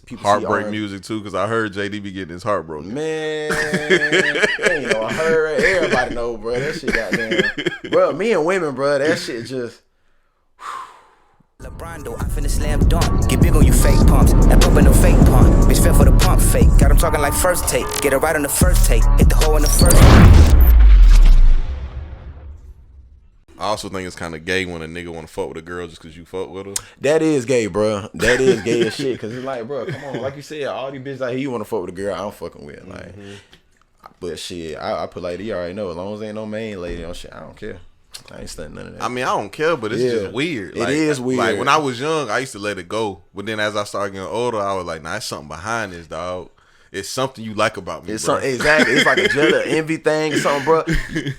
people heartbreak see music too, because I heard JD be getting his heart broken. Man, you know, I heard everybody know, bro. That shit goddamn, bro. Me and women, bro. That shit just. LeBron though, I finna slam dunk. Get big on you fake pumps. That pumping no fake pump. Bitch fell for the pump fake. Got him talking like first take. Get it right on the first take. Hit the hole in the first. I also think it's kind of gay when a nigga want to fuck with a girl just because you fuck with her. That is gay, bro. That is gay as shit. Cause it's like, bro, come on. Like you said, all these bitches out here you want to fuck with a girl I'm fucking with. Like, but shit, I put like, you already know. As long as ain't no main lady on shit, I don't care. I ain't studying none of that. I mean, I don't care, but it's just weird. It is weird. Like when I was young, I used to let it go. But then as I started getting older, I was like, nah, there's something behind this, dog. It's something you like about me, bro. Exactly. It's like a jealous envy thing or something, bro.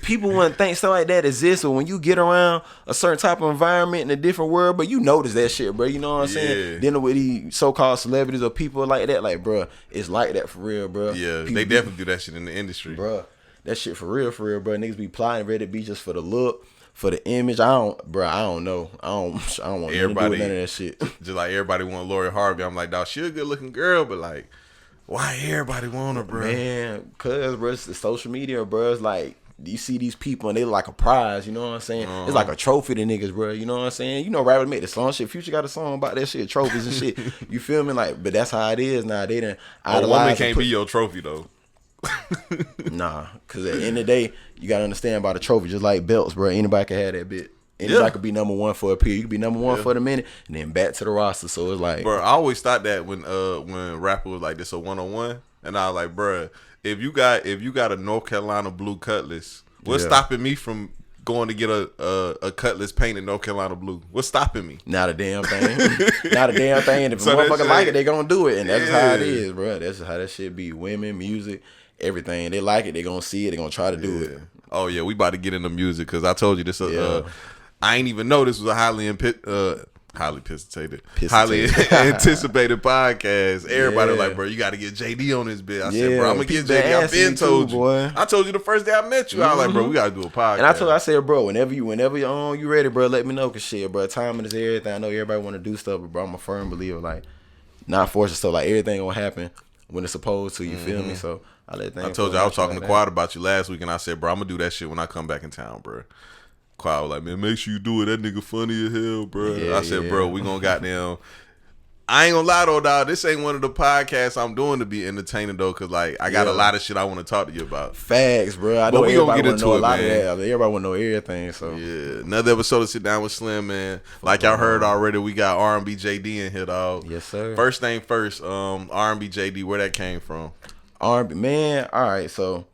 People wouldn't think something like that exists, but when you get around a certain type of environment in a different world, but you notice that shit, bro. You know what I'm saying? Dealing with these so-called celebrities or people like that, like, bro, it's like that for real, bro. Yeah, they definitely do that shit in the industry. Bro, that shit for real, bro. Niggas be plotting, ready to be just for the look, for the image. I don't know. I don't want to do none of that shit. Just like everybody want Lori Harvey. I'm like, dog, she a good looking girl, but like, why everybody want her, bro? Man, cause bro, it's the social media, bro. It's like you see these people and they look like a prize. You know what I'm saying? It's like a trophy to niggas, bro. You know what I'm saying? You know, Rapper made the song shit. Future got a song about that shit, trophies and shit. You feel me? Like, but that's how it is now. They done a woman can't be your trophy though. Nah, cause at the end of the day, you gotta understand about a trophy. Just like belts, bro. Anybody can have that bit. Anybody could be number one for a period. You could be number one for the minute, and then back to the roster. So it's like, bro, I always thought that when Rapper was like, this a 1-on-1, and I was like, bro, if you got a North Carolina blue Cutlass, what's stopping me from going to get a Cutlass painted North Carolina blue? What's stopping me? Not a damn thing. Not a damn thing. And if a motherfucker like it, they gonna do it, and that's how it is, bro. That's how that shit be. Women, music, everything. They like it. They gonna see it. They gonna try to do it. Oh yeah, we about to get into music because I told you this. I ain't even know this was a highly anticipated podcast. Everybody was like, bro, you got to get JD on this bit. I said, bro, I'm gonna get JD. I've been told you. Boy. I told you the first day I met you. I was like, bro, we got to do a podcast. And I said, bro, whenever you're on, you ready, bro, let me know. Cause shit, bro, timing is everything. I know everybody want to do stuff, but bro, I'm a firm believer, like, not forcing stuff. Like, everything gonna happen when it's supposed to. You feel me? So I told you I was talking to Quad about you last week, and I said, bro, I'm gonna do that shit when I come back in town, bro. Quad was like, man, make sure you do it. That nigga funny as hell, bro. I said, bro, we gonna goddamn. I ain't gonna lie though, dog. This ain't one of the podcasts I'm doing to be entertaining though, cause like I got a lot of shit I want to talk to you about. Facts, bro. I know we gonna get into it, man. Everybody wanna know everything. So yeah, another episode of Sit Down with Slim, man. Like y'all heard already, we got RNB JD in here, dog. Yes, sir. First thing first, RNB JD, where that came from? RNB, man. All right, so.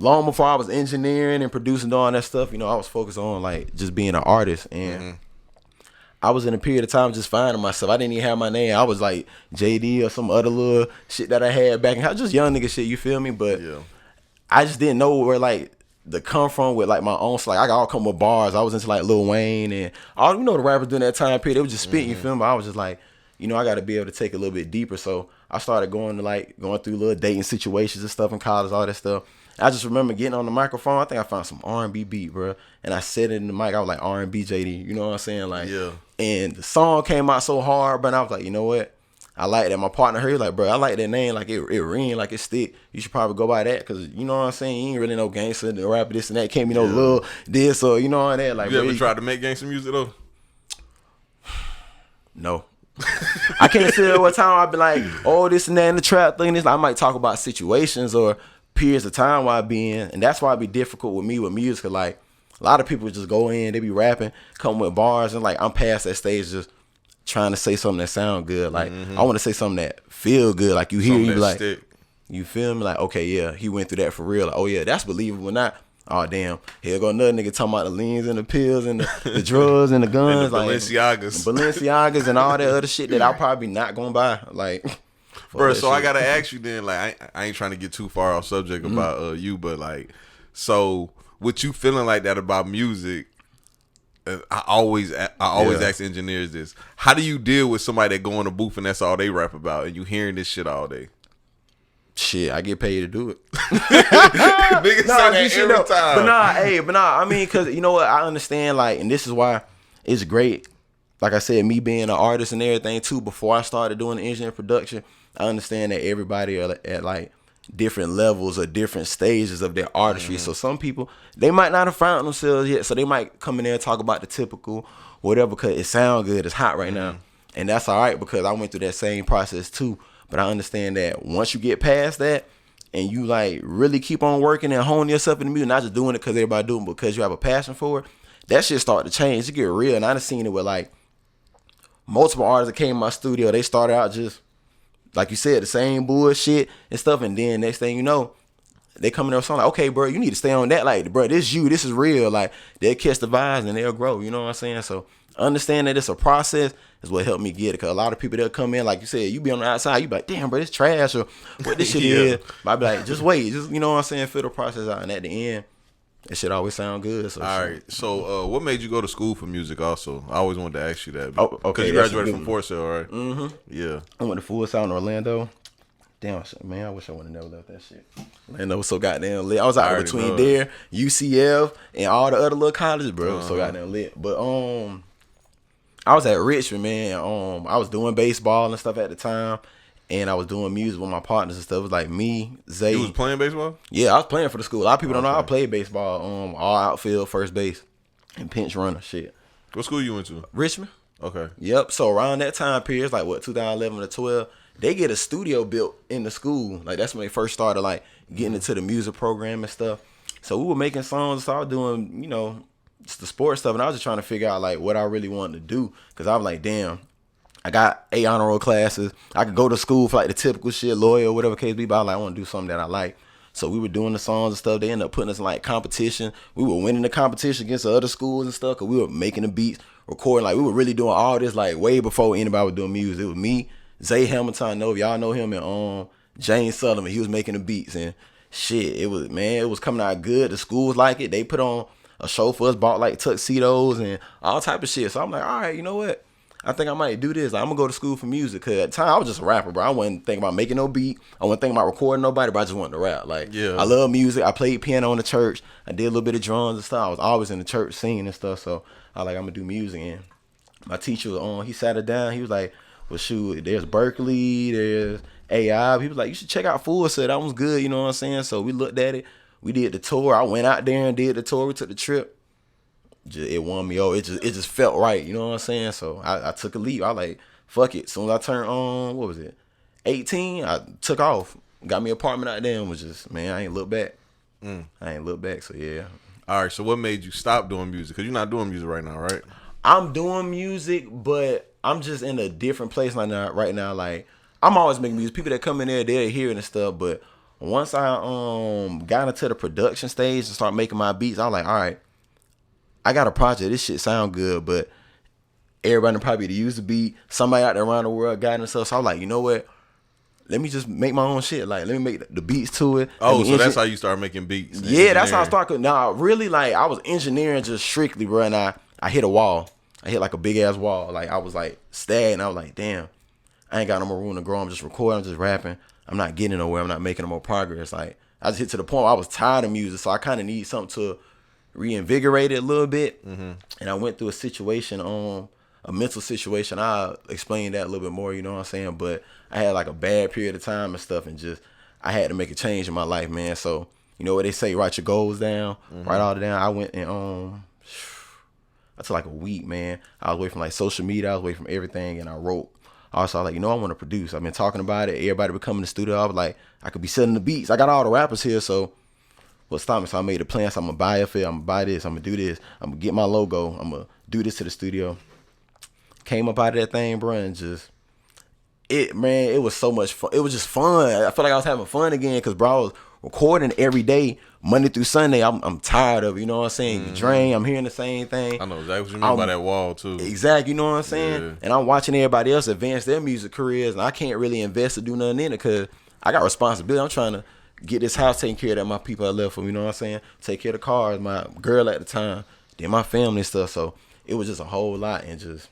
Long before I was engineering and producing all that stuff, you know, I was focused on like just being an artist, and I was in a period of time just finding myself. I didn't even have my name. I was like JD or some other little shit that I had back in. I was just young nigga shit, you feel me? But I just didn't know where like the come from with like my own. So, like I got all come with bars. I was into like Lil Wayne and all the rappers during that time period. They was just spitting, you feel me? But I was just like, you know, I got to be able to take a little bit deeper. So I started going through little dating situations and stuff in college, all that stuff. I just remember getting on the microphone. I think I found some R&B beat, bro. And I said it in the mic. I was like, RNB JD. You know what I'm saying? Like, and the song came out so hard, but I was like, you know what? I like that. My partner heard like, bro, I like that name. Like, it ring, like it stick. You should probably go by that. Because, you know what I'm saying? You ain't really no gangster, the rapper, this and that. Can't be no little this or, you know what I'm like. You ever tried to make gangster music, though? No. I can't say what time I've been like, oh, this and that in the trap thing. This, I might talk about situations or periods of time where I be in, and that's why it be difficult with me with music. Cause like a lot of people just go in, they be rapping, come with bars, and like I'm past that stage just trying to say something that sound good. Like I want to say something that feel good. Like you hear, you be like, stick. You feel me? Like, okay, yeah, he went through that for real. Like, oh yeah, that's believable. Not, oh damn, here go another nigga talking about the leans and the pills and the drugs and the guns, and the Balenciagas, like Balenciagas and all that other shit that I'll probably not gonna buy. Like. Bro, so I gotta ask you then, like I ain't trying to get too far off subject about you, but like, so with you feeling like that about music, I always ask engineers this: how do you deal with somebody that go in the booth and that's all they rap about, and you hearing this shit all day? Shit, I get paid to do it. Niggas say that every time. But nah, I mean, cause you know what, I understand, like, and this is why it's great like I said, me being an artist and everything too, before I started doing the engineering production, I understand that everybody are at like different levels or different stages of their artistry. So some people, they might not have found themselves yet, so they might come in there and talk about the typical whatever because it sounds good, it's hot right now. And that's all right because I went through that same process too. But I understand that once you get past that and you like really keep on working and honing yourself in the music, not just doing it because everybody doing it, but because you have a passion for it, that shit start to change. It get real. And I done seen it with like multiple artists that came in my studio. They started out just, like you said, the same bullshit and stuff. And then next thing you know, they come in there with something like, okay, bro, you need to stay on that. Like, bro, this is real. Like, they'll catch the vibes and they'll grow. You know what I'm saying? So understand that it's a process is what helped me get it. Because a lot of people, they'll come in, like you said, you be on the outside, you be like, damn, bro, this trash or what this shit is. But I be like, just wait. Just, you know what I'm saying? Feel the process out. And at the end, that shit always sound good. So all right. So what made you go to school for music also? I always wanted to ask you that. Oh, okay. Because you graduated from Fort Sill, right? Mm-hmm. Yeah. I went to Full Sail in Orlando. Damn, man, I wish I would have never left that shit. Orlando was so goddamn lit. I was out between there, UCF, and all the other little colleges, bro. It was so goddamn lit. But I was at Richmond, man. I was doing baseball and stuff at the time, and I was doing music with my partners and stuff. It was like me, Zay. You was playing baseball? Yeah, I was playing for the school. A lot of people don't know I played baseball. All outfield, first base, and pinch runner. Shit. What school you went to? Richmond. Okay. Yep. So around that time period, it's like what 2011 to 12. They get a studio built in the school. Like that's when they first started like getting into the music program and stuff. So we were making songs, started doing, you know, just the sports stuff, and I was just trying to figure out like what I really wanted to do. Cause I was like, damn, I got 8 honor roll classes. I could go to school for like the typical shit, lawyer, whatever case be, but I was like, I want to do something that I like. So we were doing the songs and stuff. They ended up putting us in like competition. We were winning the competition against the other schools and stuff. Cause we were making the beats, recording. Like we were really doing all this like way before anybody was doing music. It was me, Zay Hamilton, I know if y'all know him, and James Sullivan. He was making the beats and shit. It was coming out good. The schools like it. They put on a show for us, bought like tuxedos and all type of shit. So I'm like, all right, you know what? I think I might do this. Like, I'm gonna go to school for music. Cause at the time I was just a rapper, bro. I wasn't thinking about making no beat. I wasn't thinking about recording nobody, but I just wanted to rap. Like, yeah. I love music. I played piano in the church. I did a little bit of drums and stuff. I was always in the church singing and stuff. So I was like, I'm gonna do music. And my teacher was on. He sat her down. He was like, well, shoot, there's Berkeley, there's AI. He was like, you should check out Full Sail. That one's good, you know what I'm saying? So we looked at it. We did the tour. I went out there and did the tour. We took the trip. It won me over. It just felt right, you know what I'm saying? So I took a leap. I like, fuck it. As soon as I turned on, 18, I took off. Got me an apartment out there and was just, man, I ain't look back. I ain't look back, so yeah. All right, so what made you stop doing music? Because you're not doing music right now, right? I'm doing music, but I'm just in a different place right now. Like, I'm always making music. People that come in there, they're hearing and stuff. But once I got into the production stage and start making my beats, I was like, all right, I got a project. This shit sound good, but everybody probably to use the beat. Somebody out there around the world got it and stuff. So I was like, you know what? Let me just make my own shit. Like, let me make the beats to it. Oh, so that's how you started making beats? Yeah, that's how I started. Nah, really, like, I was engineering just strictly, bro, and I hit a wall. I hit like a big ass wall. Like, I was like stagnant. I was like, damn, I ain't got no more room to grow. I'm just recording, I'm just rapping. I'm not getting nowhere. I'm not making no more progress. Like, I just hit to the point where I was tired of music, so I kind of need something to reinvigorate it a little bit. And I went through a situation, a mental situation. I'll explain that a little bit more, you know what I'm saying? But I had like a bad period of time and stuff, and just I had to make a change in my life, man. So, you know what they say, write your goals down, write all that down. I went and I took like a week, man. I was away from like social media, I was away from everything, and I wrote. Also, I was like, you know, I want to produce. I've been talking about it. Everybody would come in the studio. I was like, I could be selling the beats. I got all the rappers here, so what's stopping me? So I made a plan. So I'm gonna buy a film. I'm gonna buy this. I'm gonna do this. I'm gonna get my logo. I'm gonna do this to the studio. Came up out of that thing, bro, and just it was so much fun. It was just fun. I felt like I was having fun again because, bro, I was recording every day, Monday through Sunday. I'm tired of it, you know what I'm saying? You drain. I'm hearing the same thing. I know exactly what you mean by that wall too. Exactly, you know what I'm saying? Yeah. And I'm watching everybody else advance their music careers, and I can't really invest or do nothing in it because I got responsibility. I'm trying to get this house taken care of that my people I left for, you know what I'm saying? Take care of the cars, my girl at the time, then my family and stuff. So it was just a whole lot, and just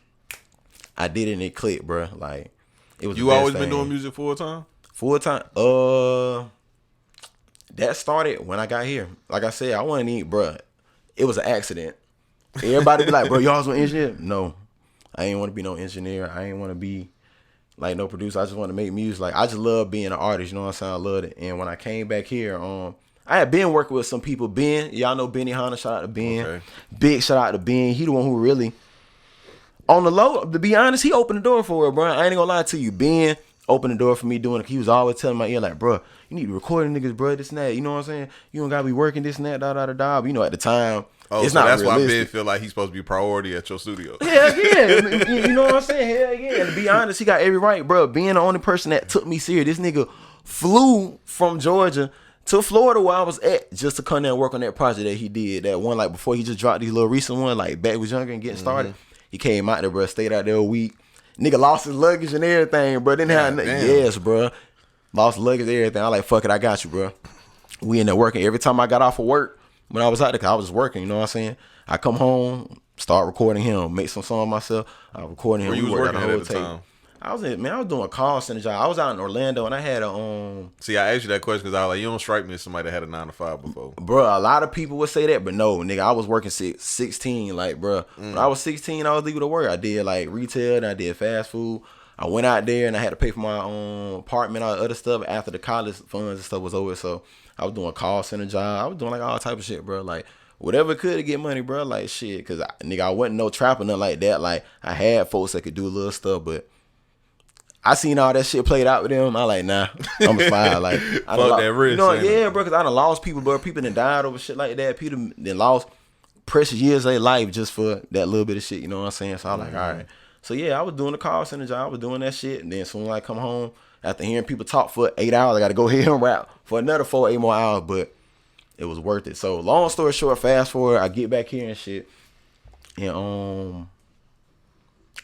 I did it and it clicked, bro. Like, it was. You always been doing music full time? Full time. That started when I got here. Like I said, I wasn't even, bro. It was an accident. Everybody be like, bro, y'all was an engineer? No. I ain't want to be no engineer. I ain't want to be like no producer. I just want to make music. Like I just love being an artist. You know what I'm saying? I loved it. And when I came back here, I had been working with some people. Ben, y'all know Benny Hunter. Shout out to Ben. Okay. Big shout out to Ben. He the one who really, on the low, to be honest, he opened the door for it, bro. I ain't gonna lie to you. Ben opened the door for me doing it. He was always telling my ear like, bro, you need to record niggas, bro, this and that. You know what I'm saying? You don't gotta be working this and that, da. But, you know, at the time, it's so not that's realistic. why Ben feel like he's supposed to be priority at your studio. Hell yeah. You know what I'm saying? Hell yeah. To be honest, he got every right, bro. Being the only person that took me serious, this nigga flew from Georgia to Florida where I was at just to come there and work on that project that he did. That one, like, before he just dropped these little recent one, like, Back Was Younger and Getting Started. He came out there, bro, stayed out there a week. Nigga lost his luggage and everything, bro. Didn't have nothing. Yes, bro. Lost luggage and everything. I like, fuck it, I got you, bro. We in there working. Every time I got off of work, when I was out there, 'cause I was just working, you know what I'm saying? I come home, start recording him, make some song myself. I recording him. Where you was working at the time? I was doing a call center job. I was out in Orlando and I had a See, I asked you that question because I was like, you don't strike me as somebody that had a 9 to 5 before. Bro, a lot of people would say that, but no, nigga, I was working 16, like, bro. When I was 16, I was leaving to work. I did like retail and I did fast food. I went out there and I had to pay for my own apartment, all the other stuff after the college funds and stuff was over. So I was doing a call center job. I was doing like all type of shit, bro. Like whatever could to get money, bro. Like shit, cause I wasn't no trapper, nothing like that. Like I had folks that could do a little stuff, but I seen all that shit played out with them. I like, nah, I'm fine. Like, I fuck that risk. You know, yeah, bro, because I done lost people, bro. People done died over shit like that. People done lost precious years of their life just for that little bit of shit. You know what I'm saying? So I like, all right. So yeah, I was doing the call center job. I was doing that shit. And then as soon as I come home, after hearing people talk for 8 hours, I got to go ahead and rap for another 4-8 more hours. But it was worth it. So long story short, fast forward, I get back here and shit. And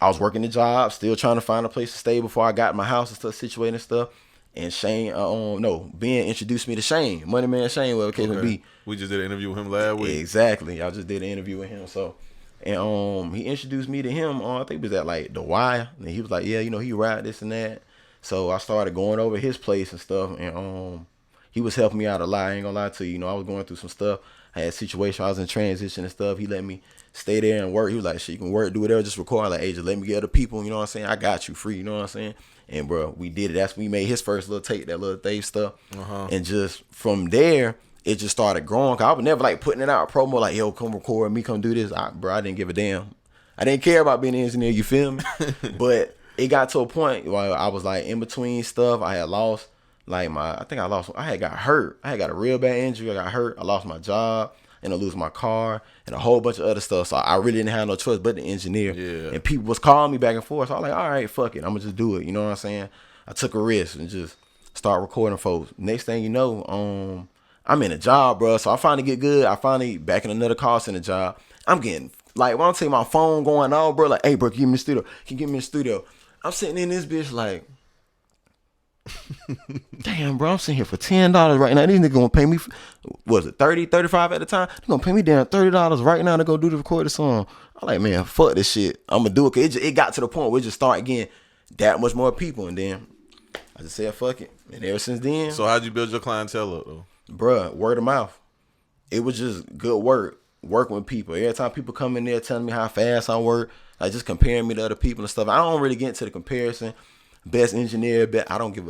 I was working the job, still trying to find a place to stay before I got my house and stuff situated and stuff. And Shane, Ben introduced me to Shane, Money Man Shane, whatever case may be. We just did an interview with him last week. Exactly. I just did an interview with him. So, and he introduced me to him. I think it was at like The Wire. And he was like, yeah, you know, he ride this and that. So I started going over his place and stuff. And he was helping me out a lot. I ain't gonna lie to you. You know, I was going through some stuff. I had a situation. I was in transition and stuff. He let me stay there and work. He was like, shit, you can work, do whatever, just record. Like, hey, just let me get other people, you know what I'm saying? I got you free, you know what I'm saying? And, bro, we did it. That's when we made his first little tape, that little Dave stuff. And just from there, it just started growing. Cause I was never, like, putting it out, promo, like, yo, come record me, come do this. I didn't give a damn. I didn't care about being an engineer, you feel me? But it got to a point where I was, like, in between stuff. I had lost, like, I had got hurt. I had got a real bad injury. I got hurt. I lost my job. And I lose my car and a whole bunch of other stuff. So I really didn't have no choice but to engineer. Yeah. And people was calling me back and forth. So I was like, all right, fuck it. I'm going to just do it. You know what I'm saying? I took a risk and just start recording folks. Next thing you know, I'm in a job, bro. So I finally get good. I finally back in another call center job. I'm getting, like, when I'm taking my phone going on, bro, like, hey, bro, give me the studio. Can you give me the studio? I'm sitting in this bitch like, damn, bro, I'm sitting here for $10 right now. These niggas gonna pay me, was it 30, 35 at the time? They gonna pay me down $30 right now to go do the recorded song. I'm like, man, fuck this shit. I'm gonna do it. Cause it got to the point where it just started getting that much more people. And then I just said, fuck it. And ever since then. So how'd you build your clientele up, though? Bruh, word of mouth. It was just good work, working with people. Every time people come in there telling me how fast I work, like just comparing me to other people and stuff. I don't really get into the comparison. Best engineer, I don't give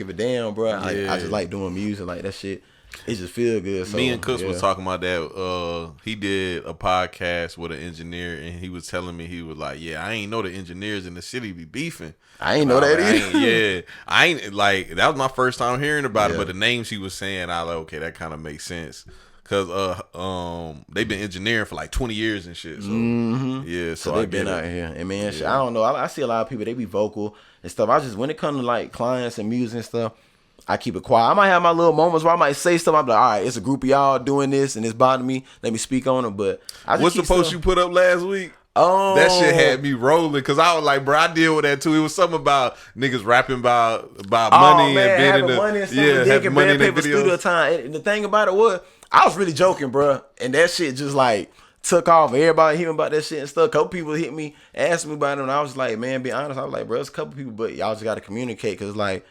a damn, bro. I just like doing music, like that shit. It just feel good. So, me and Cooks was talking about that. He did a podcast with an engineer, and he was telling me, he was like, "Yeah, I ain't know the engineers in the city be beefing. I ain't know that either. I ain't like that was my first time hearing about it. But the names he was saying, I like, okay, that kind of makes sense." Cause they've been engineering for like 20 years and shit. So yeah, so they've been out here. And man, shit, I don't know. I see a lot of people, they be vocal and stuff. I just, when it comes to like clients and music and stuff, I keep it quiet. I might have my little moments where I might say stuff. I'm like, all right, it's a group of y'all doing this and it's bothering me. Let me speak on it. But I just what's the post you put up last week? Oh, that shit had me rolling because I was like, bro, I deal with that too. It was something about niggas rapping about money man, and being in the money and stuff, having money in their videos. Studio time. And the thing about it was, I was really joking, bro, and that shit just like took off. Everybody hearing about that shit and stuff. A couple people hit me, asked me about it, and I was like, man, be honest. I was like, bro, it's a couple people, but y'all just got to communicate because like,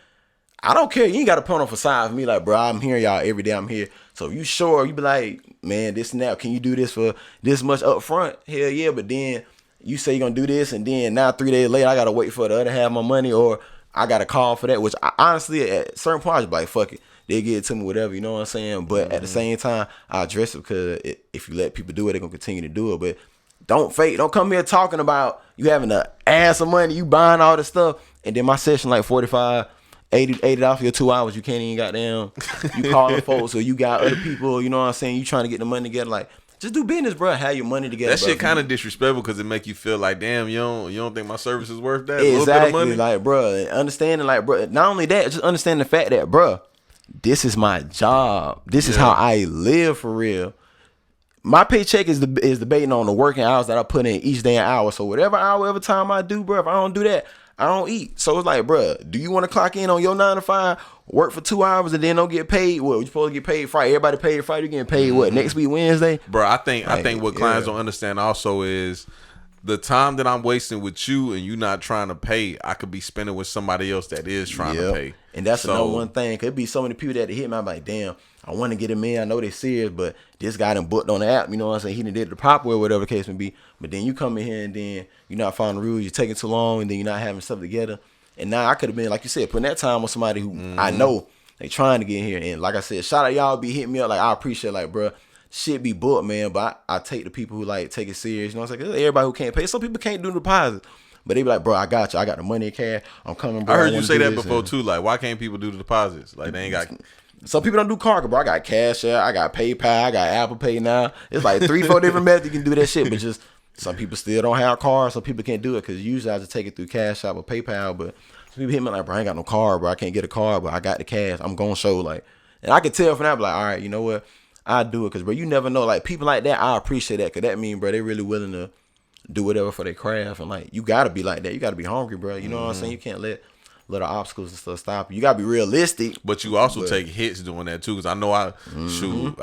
I don't care. You ain't got to put on facade for me. Like, bro, I'm hearing y'all every day. I'm here. So if you sure, you be like, man, this and that. Can you do this for this much up front? Hell yeah. But then you say you're gonna do this, and then now 3 days later I gotta wait for the other half of my money, or I gotta call for that. Which I, honestly, at certain points, I just be like, fuck it, they get it to me, whatever. You know what I'm saying? But at the same time, I address it because if you let people do it, they're gonna continue to do it. But don't fake. Don't come here talking about you having to add some money, you buying all this stuff, and then my session like 45. $80 for your 2 hours. You can't even goddamn. You calling folks, or you got other people. You know what I'm saying? You trying to get the money together. Like, just do business, bro. Have your money together. That shit kind of disrespectful because it make you feel like, damn, you don't think my service is worth that? Exactly. A little bit of money? Like, bro, understanding, like, bro. Not only that, just understand the fact that, bro, this is my job. This is how I live for real. My paycheck is debating on the working hours that I put in each day and hour. So whatever hour, every time I do, bro, if I don't do that, I don't eat. So it's like, bro, do you want to clock in on your 9 to 5, work for 2 hours, and then don't get paid? What, you supposed to get paid Friday? Everybody paid Friday. You getting paid what, next week Wednesday? Bro, I think what clients don't understand also is the time that I'm wasting with you and you not trying to pay, I could be spending with somebody else that is trying to pay. And that's another one thing. Could be so many people that hit me. I'm like, damn, I want to get him in. I know they serious, but this guy done booked on the app. You know what I'm saying? He done did the prop way, whatever the case may be. But then you come in here and then you're not following the rules. You're taking too long, and then you're not having stuff together. And now I could have been, like you said, putting that time on somebody who I know they trying to get in here. And like I said, shout out y'all be hitting me up. Like, I appreciate, like, bro, shit be booked, man. But I take the people who like take it serious. You know what I'm saying? Everybody who can't pay. Some people can't do deposits. But they be like, bro, I got you. I got the money in cash. I'm coming, bro. I heard you say that before too. Like, why can't people do the deposits? Like, they ain't got. Some people don't do card, bro. I got Cash App, I got PayPal, I got Apple Pay now. It's like 3-4 different methods you can do that shit. But just some people still don't have cards. Some people can't do it because usually I just take it through Cash App or PayPal. But some people hit me like, bro, I ain't got no card, bro. I can't get a card, but I got the cash. I'm gonna show, like, and I can tell from that, like, all right, you know what? I do it because, bro, you never know. Like, people like that, I appreciate that because that mean, bro, they really willing to do whatever for their craft. And, like, you got to be like that. You got to be hungry, bro. You know what I'm saying? You can't let little obstacles and stuff stop you. You got to be realistic. But you also take hits doing that, too, because I know I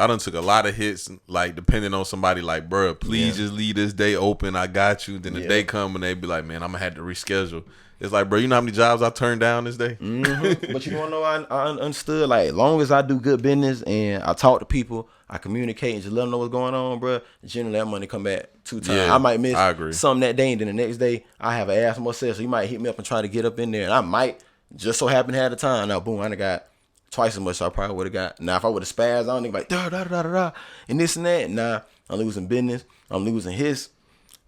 done took a lot of hits, like, depending on somebody, like, bro, please just leave this day open. I got you. Then the day come and they be like, man, I'm going to have to reschedule. It's like, bro, you know how many jobs I turned down this day? But you want to know, I understood, like, long as I do good business and I talk to people, I communicate and just let them know what's going on, bro, generally that money come back 2 times. Yeah, I might miss something that day, and then the next day I have an ass more sales. So you might hit me up and try to get up in there, and I might just so happen to have the time. Now, boom, I done got twice as much as I probably would have got. Now, if I would have spazzed, I don't think like, da, and this and that. Nah, I'm losing business. I'm losing his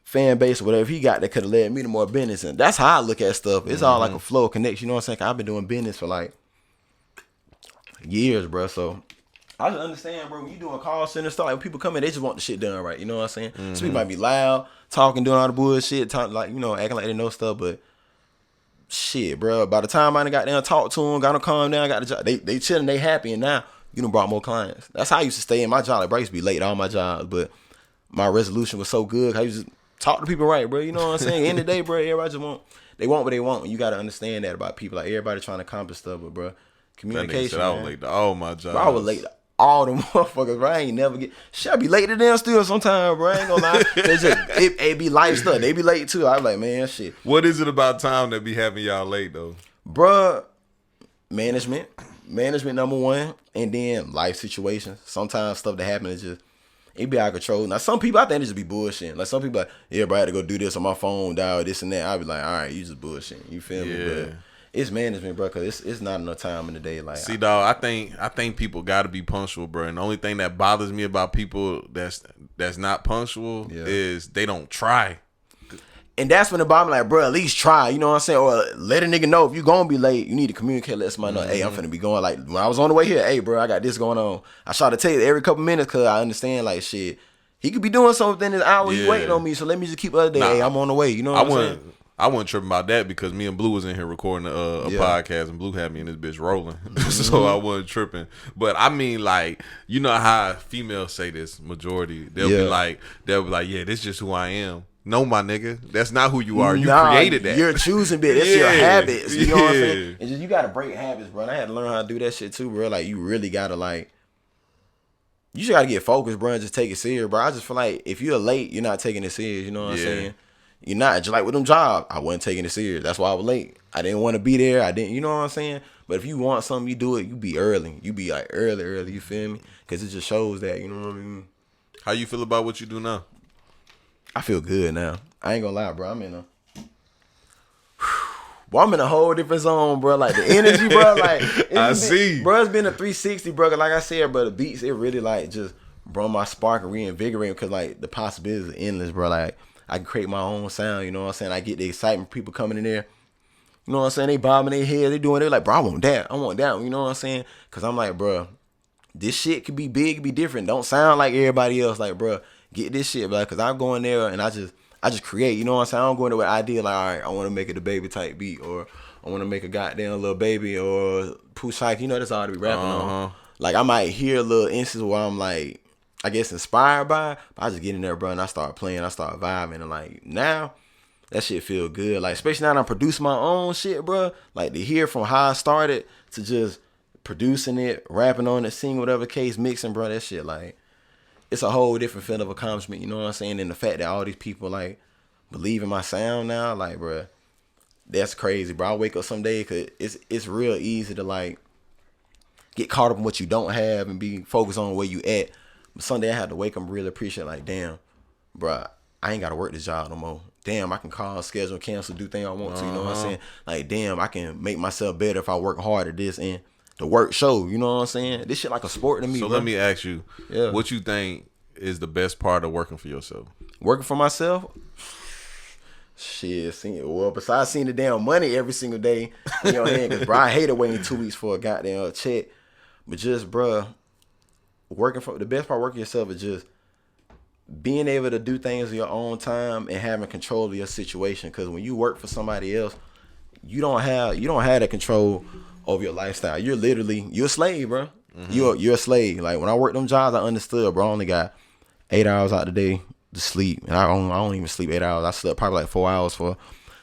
fan base or whatever he got that could have led me to more business. And that's how I look at stuff. It's all like a flow connection. You know what I'm saying? I've been doing business for like years, bro. So I just understand, bro, when you doing call center stuff, like when people come in, they just want the shit done right. You know what I'm saying? Some people might be loud, talking, doing all the bullshit, talking like, you know, acting like they know stuff, but shit, bro. By the time I done got down, talk to them, got them calm down, got the job, they chilling, they happy, and now you done brought more clients. That's how I used to stay in my job. Like, bro, I used to be late all my jobs, but my resolution was so good. I used to talk to people right, bro. You know what I'm saying? End of the day, bro, everybody just want what they want. You got to understand that about people. Like, everybody trying to accomplish stuff, but, bro, communication. I was late to all my jobs. Bro, I was late to all them motherfuckers, bro. I ain't never get. Shit, I be late to them still sometimes, bro. I ain't gonna lie. It be life stuff. They be late too. I be like, man, shit. What is it about time that be having y'all late though? Bruh, management number one, and then life situations. Sometimes stuff that happen is just, it be out of control. Now, some people, I think they just be bullshitting. Like, some people like, yeah, bro, I had to go do this on my phone, dial this and that. I be like, all right, you just bullshitting. You feel me? But it's management, bro, because it's not enough time in the day. Like, see, dog, I think people got to be punctual, bro. And the only thing that bothers me about people that's not punctual is they don't try. And that's when the bottom, like, bro, at least try. You know what I'm saying? Or let a nigga know if you gonna be late, you need to communicate. Let somebody know, hey, I'm finna be going. Like, when I was on the way here, hey, bro, I got this going on. I try to tell you every couple minutes because I understand, like, shit, he could be doing something within this hour. He waiting on me, so let me just keep other day. Hey, I'm on the way. You know what I'm saying? I wasn't tripping about that because me and Blue was in here recording a podcast, and Blue had me and this bitch rolling, so I wasn't tripping. But I mean, like, you know how females say this majority? They'll be like, yeah, this is just who I am. No, my nigga, that's not who you are. You created that. You're choosing bit. That's your habits. You know what I'm saying? It's just, you gotta break habits, bro. And I had to learn how to do that shit too, bro. Like, you really gotta, like, you just gotta get focused, bro, and just take it serious, bro. I just feel like if you're late, you're not taking it serious. You know what I'm saying? You're not. Just like with them jobs, I wasn't taking it serious. That's why I was late. I didn't want to be there. I didn't. You know what I'm saying? But if you want something, you do it. You be early. You be like early. You feel me? Because it just shows that. You know what I mean? How you feel about what you do now? I feel good now. I ain't gonna lie, bro. I'm in a whole different zone, bro. Like the energy, bro. Like bro. It's been a 360, bro. Like I said, bro. The beats, it really like just brought my spark and reinvigorate because like the possibilities are endless, bro. Like I can create my own sound. You know what I'm saying? I get the excitement, people coming in there. You know what I'm saying? They bobbing their head. They doing it like, bro. I want that. You know what I'm saying? Because I'm like, bro, this shit could be big, could be different. Don't sound like everybody else. Like, bro, get this shit, bro. Because I go in there and I just create, you know what I'm saying? I don't go in there with an idea like, all right, I want to make it a baby type beat, or I want to make a goddamn little baby, or Pooh Hike, you know, that's all to be rapping on. Like, I might hear a little instance where I'm like, I guess inspired by, but I just get in there, bro, and I start playing, I start vibing, and like, now, that shit feel good. Like, especially now that I'm producing my own shit, bro, like, to hear from how I started to just producing it, rapping on it, singing, whatever case, mixing, bro, that shit, like, it's a whole different feeling of accomplishment, you know what I'm saying? And the fact that all these people, like, believe in my sound now, like, bro, that's crazy, bro. I wake up some day because it's real easy to, like, get caught up in what you don't have and be focused on where you at. But Sunday I had to wake up and really appreciate, like, damn, bro, I ain't got to work this job no more. Damn, I can call, schedule, cancel, do things I want to, you know what I'm saying? Like, damn, I can make myself better if I work hard at this, and the work show, you know what I'm saying? This shit like a sport to me, So bro. let me ask you, what you think is the best part of working for yourself? Working for myself? Shit, besides seeing the damn money every single day, you know what I mean? Because, bro, I hated waiting 2 weeks for a goddamn check. But just, bro, the best part of working yourself is just being able to do things in your own time and having control of your situation. Because when you work for somebody else, you don't have that control over your lifestyle. You're a slave, bro. You're a slave. Like, when I worked them jobs, I understood, bro. I only got 8 hours out the day to sleep, and I don't even sleep 8 hours. I slept probably like 4 hours before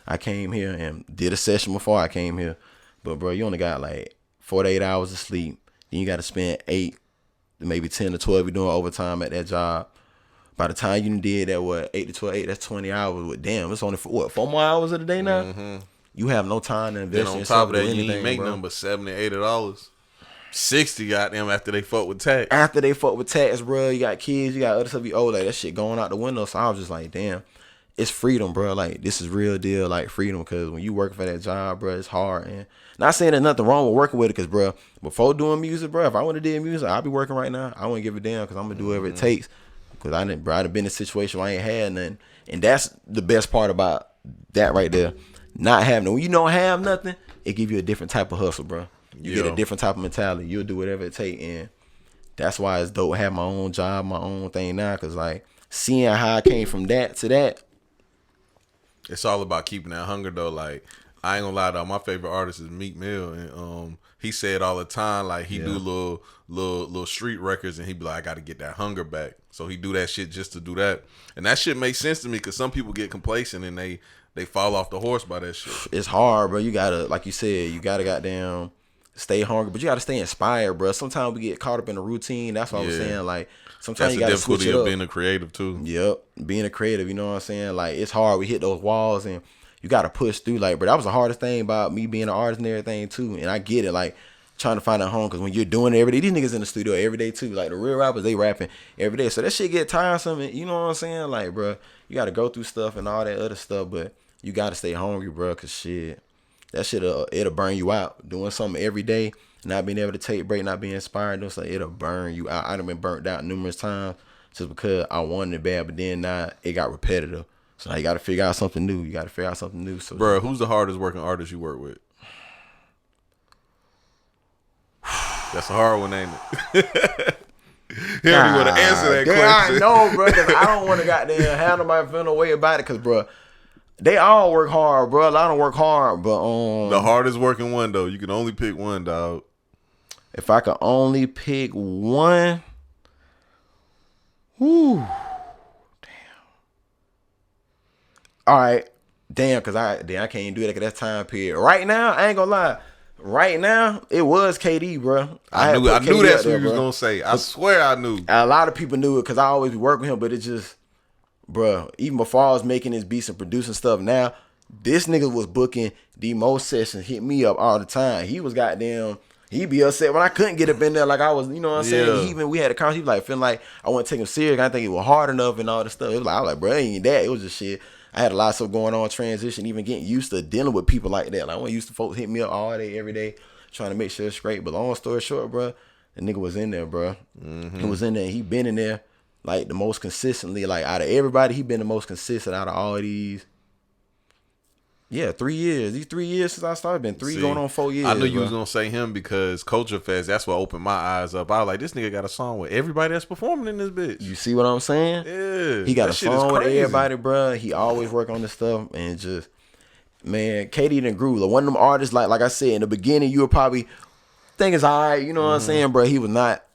I came here and did a session before I came here. But, bro, you only got like 4 to 8 hours of sleep. Then you got to spend 8, maybe 10 to 12. You're doing overtime at that job. By the time you did that, 8 to 12, that's 20 hours. Damn, it's only 4 more hours of the day now. You have no time to invest in yourself. Then on top of that, you ain't make nothing but $70, $80. 60 goddamn after they fuck with tax. Bro, you got kids, you got other stuff you owe, like that shit going out the window. So I was just like, damn, it's freedom, bro. Like, this is real deal, like freedom. Because when you work for that job, bro, it's hard. And not saying there's nothing wrong with working with it, because, bro, before doing music, bro, if I would have did music, I'd be working right now. I wouldn't give a damn, because I'm gonna do whatever it takes. Because I done been in a situation where I ain't had nothing, and that's the best part about that right there. Not having, when you don't have nothing, it give you a different type of hustle, bro. You get a different type of mentality. You'll do whatever it take, and that's why it's dope to have my own job, my own thing now. Cause like seeing how I came from that to that, it's all about keeping that hunger though. Like, I ain't gonna lie though, my favorite artist is Meek Mill, and he said all the time, like, he do little street records, and he be like, I got to get that hunger back. So he do that shit just to do that, and that shit makes sense to me, cause some people get complacent and they fall off the horse by that shit. It's hard, bro. You gotta, like you said, you gotta goddamn stay hungry, but you gotta stay inspired, bro. Sometimes we get caught up in the routine. That's what I was saying. Like, sometimes you gotta switch it up. That's the difficulty of being a creative too. Yep, being a creative. You know what I'm saying? Like, it's hard. We hit those walls, and you gotta push through. Like, bro, that was the hardest thing about me being an artist and everything too. And I get it. Like, trying to find a home, because when you're doing it every day, these niggas in the studio every day too. Like, the real rappers, they rapping every day, so that shit get tiresome. And you know what I'm saying? Like, bro, you gotta go through stuff and all that other stuff, but you gotta stay hungry, bro. Cause shit, that shit it'll burn you out. Doing something every day, not being able to take a break, not being inspired, doing something, it'll burn you out. I done been burnt out numerous times just because I wanted it bad, but then now it got repetitive. So now you gotta figure out something new. So, bro, who's the hardest working artist you work with? That's a hard one, ain't it? He don't even want to answer that question. I know, bro, because I don't want to goddamn have nobody feel no way about it, because, bro, they all work hard, bro. A lot of them work hard, but the hardest working one though, you can only pick one, dog. If I could only pick one, whoo, damn. All right, damn, because I can't do that because that's time period. Right now, I ain't gonna lie. Right now, it was KD, bro. I knew that's what you was gonna say. I swear I knew. A lot of people knew it because I always be working with him, but it just, bro, even before I was making his beats and producing stuff, now this nigga was booking the most sessions, hit me up all the time. He was goddamn He be upset when I couldn't get up in there like I was, you know what I'm saying? Yeah. We had a conversation, he was like, feeling like I wasn't taking him serious. I didn't think it was hard enough and all this stuff. It was like, I was like, bro, it ain't that. It was just shit. I had a lot of stuff going on, transition, even getting used to dealing with people like that. Like, I wasn't used to folks hit me up all day, every day, trying to make sure it's straight. But long story short, bro, the nigga was in there, bro. Mm-hmm. He was in there. He been in there like the most consistently. Like, out of everybody, he been the most consistent out of all these. Yeah, 3 years. These 3 years since I started, been three going on 4 years. I knew you bro. was gonna say him because Culture Fest. That's what opened my eyes up. I was like, this nigga got a song with everybody that's performing in this bitch. You see what I'm saying? Yeah, he got a that shit is song with crazy. everybody, bro. He always work on this stuff and just, man, Katie done grew. Like, one of them artists, like I said in the beginning, you were probably think it's alright. You know what I'm saying, bro? He was not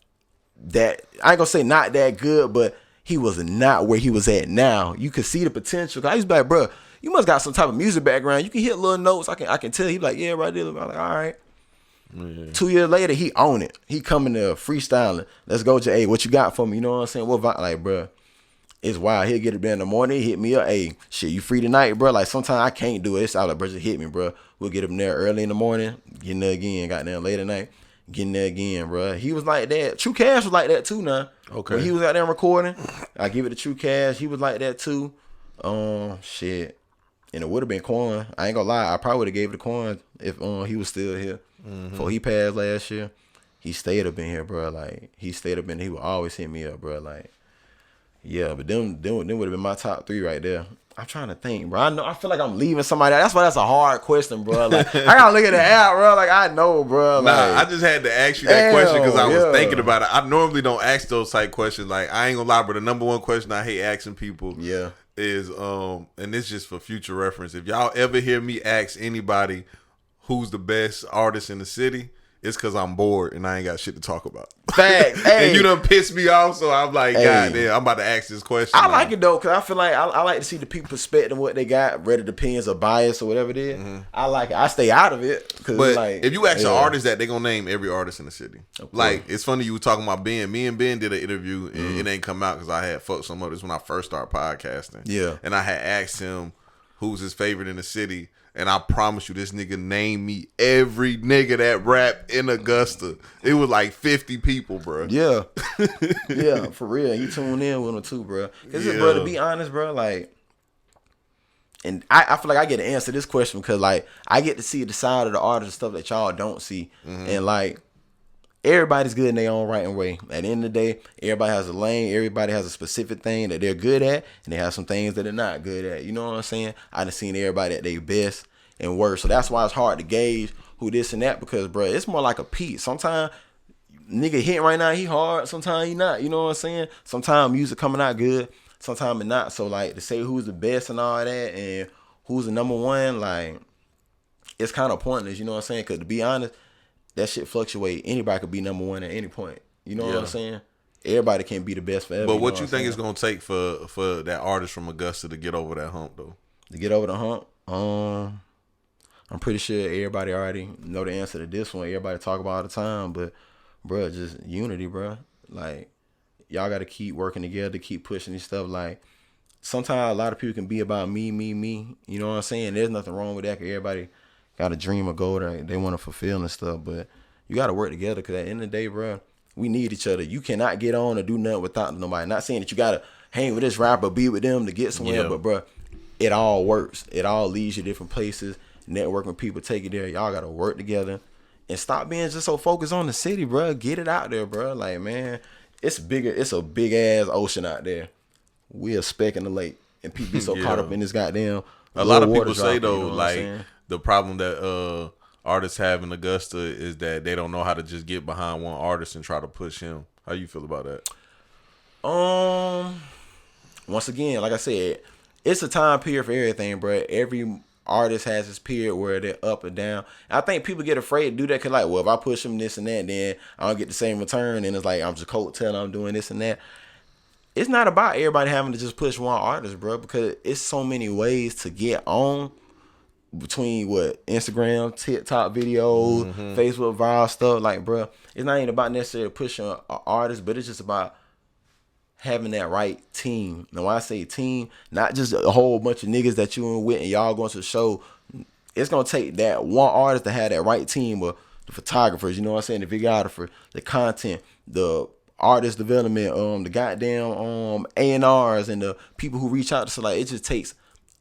that. I ain't gonna say not that good, but he was not where he was at now. You could see the potential. I used to be like, bro, you must got some type of music background. You can hit little notes. I can tell. He be like, yeah, right there. I'm like, all right. Yeah. 2 years later, he own it. He coming there freestyling. Let's go, Jay. Hey, what you got for me? You know what I'm saying? What like, bro? It's wild. He'll get it in the morning. He hit me up. Hey, shit, you free tonight, bro? Like, sometimes I can't do it. It's all like, bro, just hit me, bro. We'll get him there early in the morning. Get in there again. Got there late at night. Getting there again, bro. He was like that. True Cash was like that too. Now, okay. When he was out there recording, I give it to True Cash. He was like that too. Shit. And it would have been Quan. I ain't gonna lie. I probably would have gave it to Quan if he was still here. Before he passed last year. He stayed up in here, bro. Like, he stayed up in here. He would always hit me up, bro. Like, yeah, but them would have been my top 3 right there. I'm trying to think, bro. I feel like I'm leaving somebody. That's why that's a hard question, bro. Like, I gotta look at the app, bro. Like, I know, bro. Like, Nah, I just had to ask you that question because I was thinking about it. I normally don't ask those type questions. Like, I ain't gonna lie, but the number one question I hate asking people is, and this just for future reference. If y'all ever hear me ask anybody who's the best artist in the city, it's because I'm bored and I ain't got shit to talk about. Facts. Hey. And you done pissed me off, so I'm like, God damn, I'm about to ask this question. I like it though, because I feel like I like to see the people perspective, what they got, whether it depends or bias or whatever it is. I like it. I stay out of it. But like, if you ask an artist that, they gonna name every artist in the city. Like, it's funny you were talking about Ben. Me and Ben did an interview and it ain't come out because I had fucked some others when I first started podcasting. Yeah. And I had asked him who's his favorite in the city. And I promise you, this nigga named me every nigga that rap in Augusta. It was like 50 people, bro. Yeah. Yeah, for real. You tune in with them too, bro. Because, bro, to be honest, bro, like, and I feel like I get to answer this question because, like, I get to see the side of the artist and stuff that y'all don't see. And, like, everybody's good in their own right and way. At the end of the day, everybody has a lane. Everybody has a specific thing that they're good at, and they have some things that they're not good at. You know what I'm saying? I done seen everybody at their best and worst. So that's why it's hard to gauge who this and that because, bro, it's more like a piece. Sometimes nigga hitting right now, he hard. Sometimes he not. You know what I'm saying? Sometimes music coming out good. Sometimes it not. So, like, to say who's the best and all that and who's the number one, like, it's kind of pointless. You know what I'm saying? Because to be honest, that shit fluctuate. Anybody could be number one at any point. You know what I'm saying? Everybody can't be the best forever. But what you think it's gonna take for that artist from Augusta to get over that hump though? To get over the hump, I'm pretty sure everybody already know the answer to this one. Everybody talk about all the time, but bro, just unity, bro. Like, y'all got to keep working together, keep pushing this stuff. Like, sometimes a lot of people can be about me. You know what I'm saying? There's nothing wrong with that. Cause everybody got a dream or goal that they want to fulfill and stuff, but you got to work together because at the end of the day, bro, we need each other. You cannot get on or do nothing without nobody. Not saying that you got to hang with this rapper, be with them to get somewhere, but bro, it all works. It all leads you different places. Networking people, take it there. Y'all got to work together and stop being just so focused on the city, bro. Get it out there, bro. Like, man, it's bigger. It's a big ass ocean out there. We a speck in the lake, and people be so caught up in this goddamn. A lot of people say though, like, the problem that artists have in Augusta is that they don't know how to just get behind one artist and try to push him. How you feel about that? Once again, like I said, it's a time period for everything, bro. Every artist has this period where they're up and down. And I think people get afraid to do that because, like, well, if I push them this and that, then I don't get the same return. And it's like, I'm just coattailing, I'm doing this and that. It's not about everybody having to just push one artist, bro, because it's so many ways to get on between Instagram, TikTok videos, Facebook viral stuff. Like, bro, it's not even about necessarily pushing an artist, but it's just about having that right team. Now, when I say team, not just a whole bunch of niggas that you in with and y'all going to the show. It's gonna take that one artist to have that right team of the photographers, you know what I'm saying, the videographer, the content, the artist development, the goddamn A&Rs and the people who reach out to, so like it just takes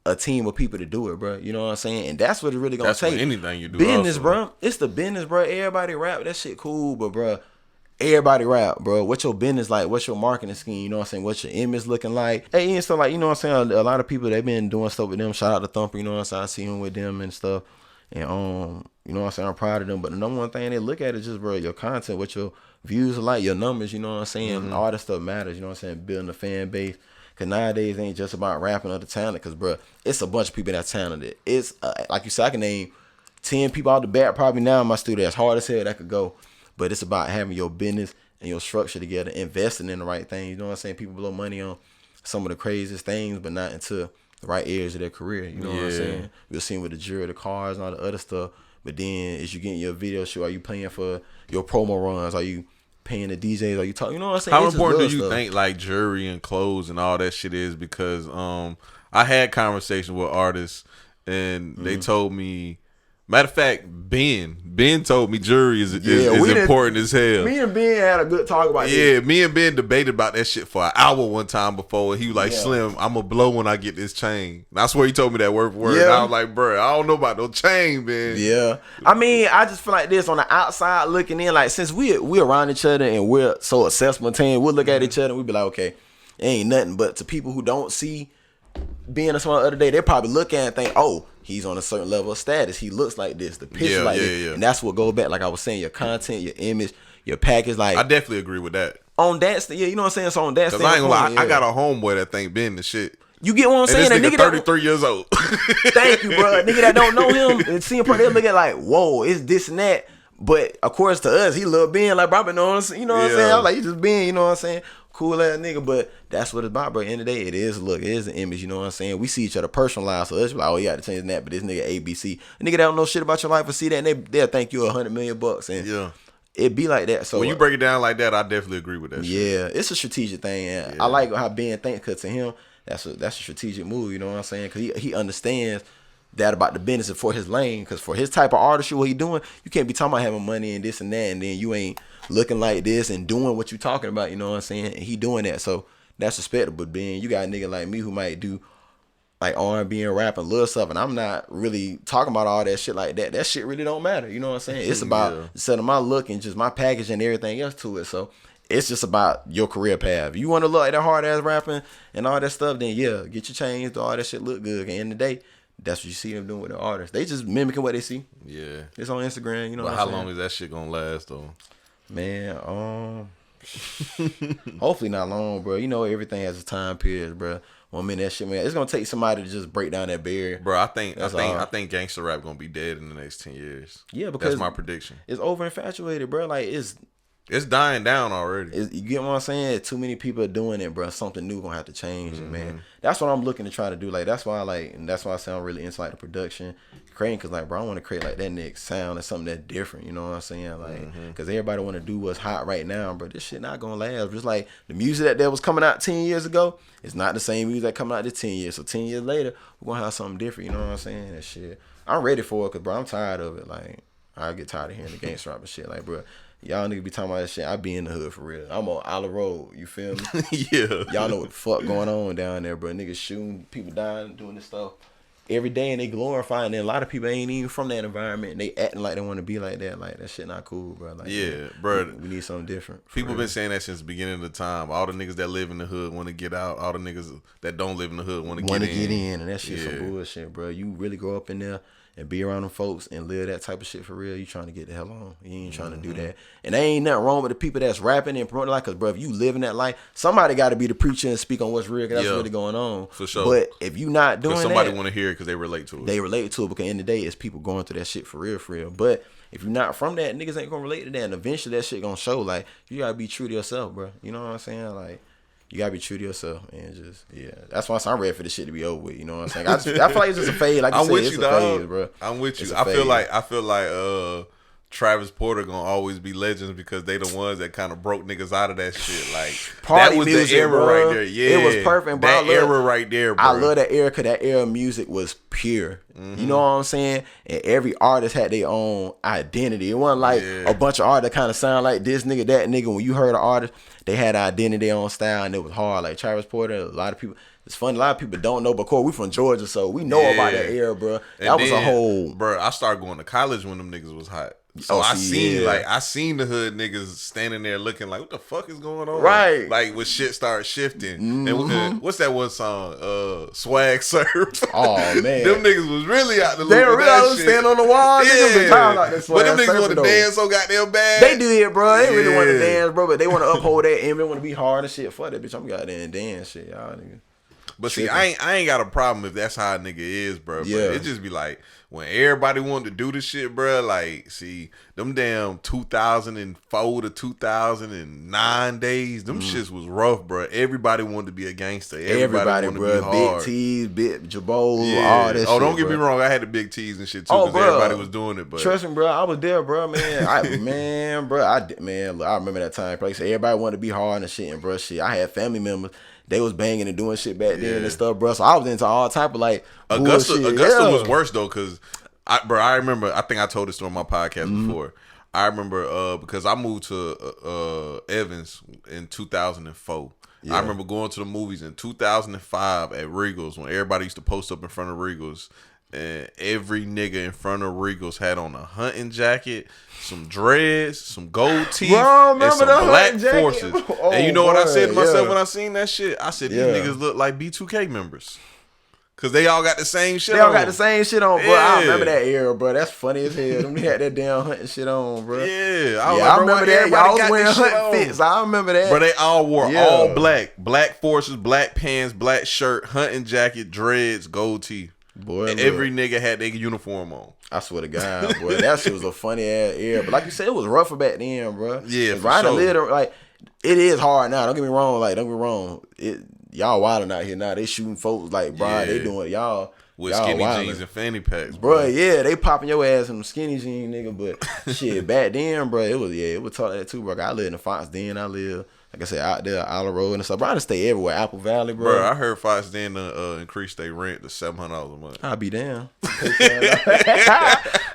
a team of people to do it, bro. You know what I'm saying? And that's what it really gonna take. Anything you do, business, also. bro. It's the business, bro. Everybody rap, that shit cool, but bro, everybody rap, bro. What's your business like? What's your marketing scheme? You know what I'm saying? What's your image looking like? Hey, and stuff like, you know what I'm saying? A lot of people, they've been doing stuff with them. Shout out to Thumper, you know what I'm saying? I see him with them and stuff. And you know what I'm saying? I'm proud of them. But the number one thing they look at is just, bro, your content, what your views are like, your numbers, you know what I'm saying? All that stuff matters, you know what I'm saying? Building a fan base. Cause nowadays it ain't just about rapping or the talent. Cause bro, it's a bunch of people that's talented. It's like you said, I can name 10 people out the bat probably now in my studio. That's hard as hell that could go. But it's about having your business and your structure together, investing in the right things. You know what I'm saying? People blow money on some of the craziest things, but not into the right areas of their career. You know what I'm saying? We'll see with the jury, the cars, and all the other stuff. But then, as you getting your video shoot, are you paying for your promo runs? Are you paying the DJs? Are you talking? You know what I'm saying? How important do you think like jewelry and clothes and all that shit is? Because I had conversations with artists and they told me, matter of fact, Ben told me jewelry is important as hell. Me and Ben had a good talk about this. Yeah, me and Ben debated about that shit for an hour one time before. And he was like, Slim, I'm going to blow when I get this chain. And I swear he told me that word for word. And I was like, bro, I don't know about no chain, man. Yeah. I mean, I just feel like this on the outside looking in, like since we're around each other and we're so accessible, we'll look at each other and we'll be like, okay, it ain't nothing. But to people who don't see being a smart other day, they probably look at it and think, oh, he's on a certain level of status. He looks like this. The picture like this. Yeah. And that's what goes back, like I was saying, your content, your image, your package. Like I definitely agree with that. On that, you know what I'm saying? So on that, because I ain't gonna lie, I got a homeboy that think Ben the shit. You get what I'm saying? And this nigga 33 years old. Thank you, bro. Nigga that don't know him and see him, they look at like, whoa, it's this and that. But of course, to us, he love Ben like, bro, you know what I'm saying? I was like, you just Ben, you know what I'm saying? Cool ass nigga, but that's what it's about, bro. At the end of the day, it is a look, it is an image, you know what I'm saying? We see each other personalized, so it's like, oh, you got to change that, but this nigga ABC. A nigga that don't know shit about your life will see that, and they'll thank you $100 million, and it be like that. So when you break it down like that, I definitely agree with that shit. Yeah, it's a strategic thing, and I like how Ben thinks, because to him, that's a strategic move, you know what I'm saying? Because he understands that about the business for his lane, because for his type of artistry, what he doing, you can't be talking about having money and this and that, and then you ain't looking like this and doing what you talking about, you know what I'm saying? And he doing that, so that's respectable. But Ben, you got a nigga like me who might do like R&B and rap and little stuff, and I'm not really talking about all that shit like that. That shit really don't matter, you know what I'm saying? It's about setting my look and just my package and everything else to it. So it's just about your career path. You want to look like that hard ass rapping and all that stuff, then get your chains, do all that shit look good. At the end of the day, that's what you see them doing with the artists. They just mimicking what they see. Yeah. It's on Instagram, you know. But how long is that shit gonna last though? Man, hopefully not long, bro. You know, everything has a time period, bro. 1 minute, that shit, man. It's gonna take somebody to just break down that barrier, bro. I think gangster rap gonna be dead in the next 10 years. Yeah, because that's my prediction. It's over infatuated, bro. Like it's dying down already. You get what I'm saying? Too many people are doing it, bro. Something new gonna have to change, man. That's what I'm looking to try to do. Like that's why I sound really into like the production, creating, because like, bro, I want to create like that next sound and something that's different. You know what I'm saying? Like, because everybody want to do what's hot right now, bro. This shit not gonna last. Just like the music that was coming out 10 years ago, it's not the same music that coming out to 10 years. So 10 years later, we're gonna have something different. You know what I'm saying? That shit, I'm ready for it, cause bro, I'm tired of it. Like, I get tired of hearing the gangster rap and shit. Like, bro, y'all niggas be talking about that shit. I be in the hood for real. I'm on Isle Road. You feel me? Yeah. Y'all know what the fuck going on down there, bro. Niggas shooting, people dying, doing this stuff every day, and they glorifying. And a lot of people ain't even from that environment, and they acting like they want to be like that. Like, that shit not cool, bro. Like, bro. We need something different. People been saying that since the beginning of the time. All the niggas that live in the hood want to get out. All the niggas that don't live in the hood want to get in. And that shit some bullshit, bro. You really grow up in there and be around them folks and live that type of shit for real, you trying to get the hell on. You ain't trying to do that. And there ain't nothing wrong with the people that's rapping and promoting like, cause bro, if you living that life, somebody got to be the preacher and speak on what's real, cause that's really going on. For sure. But if you not doing that, somebody want to hear it because they relate to it. They relate to it because in the day, it's people going through that shit for real. But if you're not from that, niggas ain't gonna relate to that, and eventually that shit gonna show. Like, you gotta be true to yourself, bro. You know what I'm saying? Like, you gotta be true to yourself and just that's why I'm ready for this shit to be over with. You know what I'm saying? I feel like it's just a phase. Like you said, it's a phase, bro. I'm with you. I feel like Travis Porter gonna always be legends because they the ones that kind of broke niggas out of that shit. Like Party that was music, the era bro. right there. Yeah, it was perfect. Bro. That era right there, bro. I love that era because that era of music was pure. You know what I'm saying? And every artist had their own identity. It wasn't like a bunch of artists that kind of sound like this nigga, that nigga. When you heard an artist, they had an identity, their own style, and it was hard. Like Travis Porter, a lot of people. It's funny, a lot of people don't know, but Corey, we from Georgia, so we know about that era, bro. That was a whole. Bro, I started going to college when them niggas was hot. So I seen the hood niggas standing there looking like, what the fuck is going on? Right. Like when shit started shifting. And what's that one song? Swag Surf. Oh man. Them niggas was really out the loop. They were really stand on the wall. Yeah. Like but them niggas want to dance so goddamn bad. They did, bro. They really want to dance, bro. But they want to uphold that image. They want to be hard and shit. Fuck that bitch. I'm goddamn dance shit, y'all niggas. But see, I ain't got a problem if that's how a nigga is, bro. Yeah. But it just be like when everybody wanted to do this shit, bro. Like, see, them damn 2004 to 2009 days, them shits was rough, bro. Everybody wanted to be a gangster. Everybody wanted bro. to be hard. Big T's, big Jabos, all that shit. Oh, don't get bro. me wrong. I had the big T's and shit too because everybody was doing it. But trust me, bro. I was there, bro. Man, I remember that time. Place everybody wanted to be hard and shit, and bro, shit. I had family members. They was banging and doing shit back then and stuff, bro. So I was into all type of like Augusta bullshit. was worse though, cause I remember. I think I told this story on my podcast before. I remember because I moved to Evans in 2004. Yeah. I remember going to the movies in 2005 at Regal's when everybody used to post up in front of Regal's. And every nigga in front of Regal's had on a hunting jacket, some dreads, some gold teeth, and some black forces. Oh, and you know what I said to myself when I seen that shit? I said, these niggas look like B2K members. Cause they all got the same shit on. They all got the same shit on, bro. I remember that era, bro. That's funny as hell. Them had that damn hunting shit on, bro. I remember that. Y'all was wearing hunting fits. I remember that. Bro, they all wore all black. Black forces, black pants, black shirt, hunting jacket, dreads, gold teeth. Boy, and every nigga had their uniform on. I swear to God, boy, that shit was a funny ass era. But like you said, it was rougher back then, bro. Yeah, for sure. Little, like it is hard now. Don't get me wrong. Like don't get me wrong. Y'all wilding out here now. They shooting folks like, bro. They doing it. Y'all with skinny jeans and fanny packs, bro. Yeah, they popping your ass in them skinny jeans, nigga. But shit, back then, bro, it was talk like that too, bro. I lived in Fox Den. I live. Like I said, out there, Isle Road and stuff. Bro, I done stay everywhere. Apple Valley, bro. Bro, I heard Fox Den increase their rent to $700 a month. I'll be damn.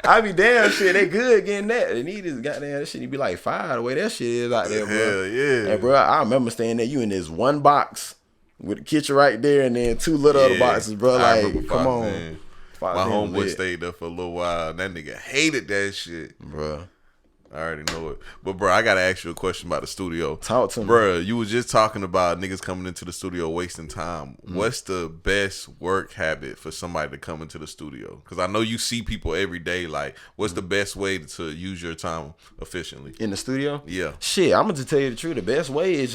I be damn, shit. They good getting that. They need this goddamn that shit. He be like $5 the way that shit is out there, bro. Hell yeah. And bro, I remember staying there. You in this one box with the kitchen right there, and then two little other boxes, bro. Like, come on. My homeboy stayed there for a little while. And that nigga hated that shit, bro. I already know it. But, bro, I got to ask you a question about the studio. Talk to me. Bro, you was just talking about niggas coming into the studio wasting time. What's the best work habit for somebody to come into the studio? Because I know you see people every day. Like, what's the best way to use your time efficiently? In the studio? Yeah. Shit, I'm going to tell you the truth. The best way is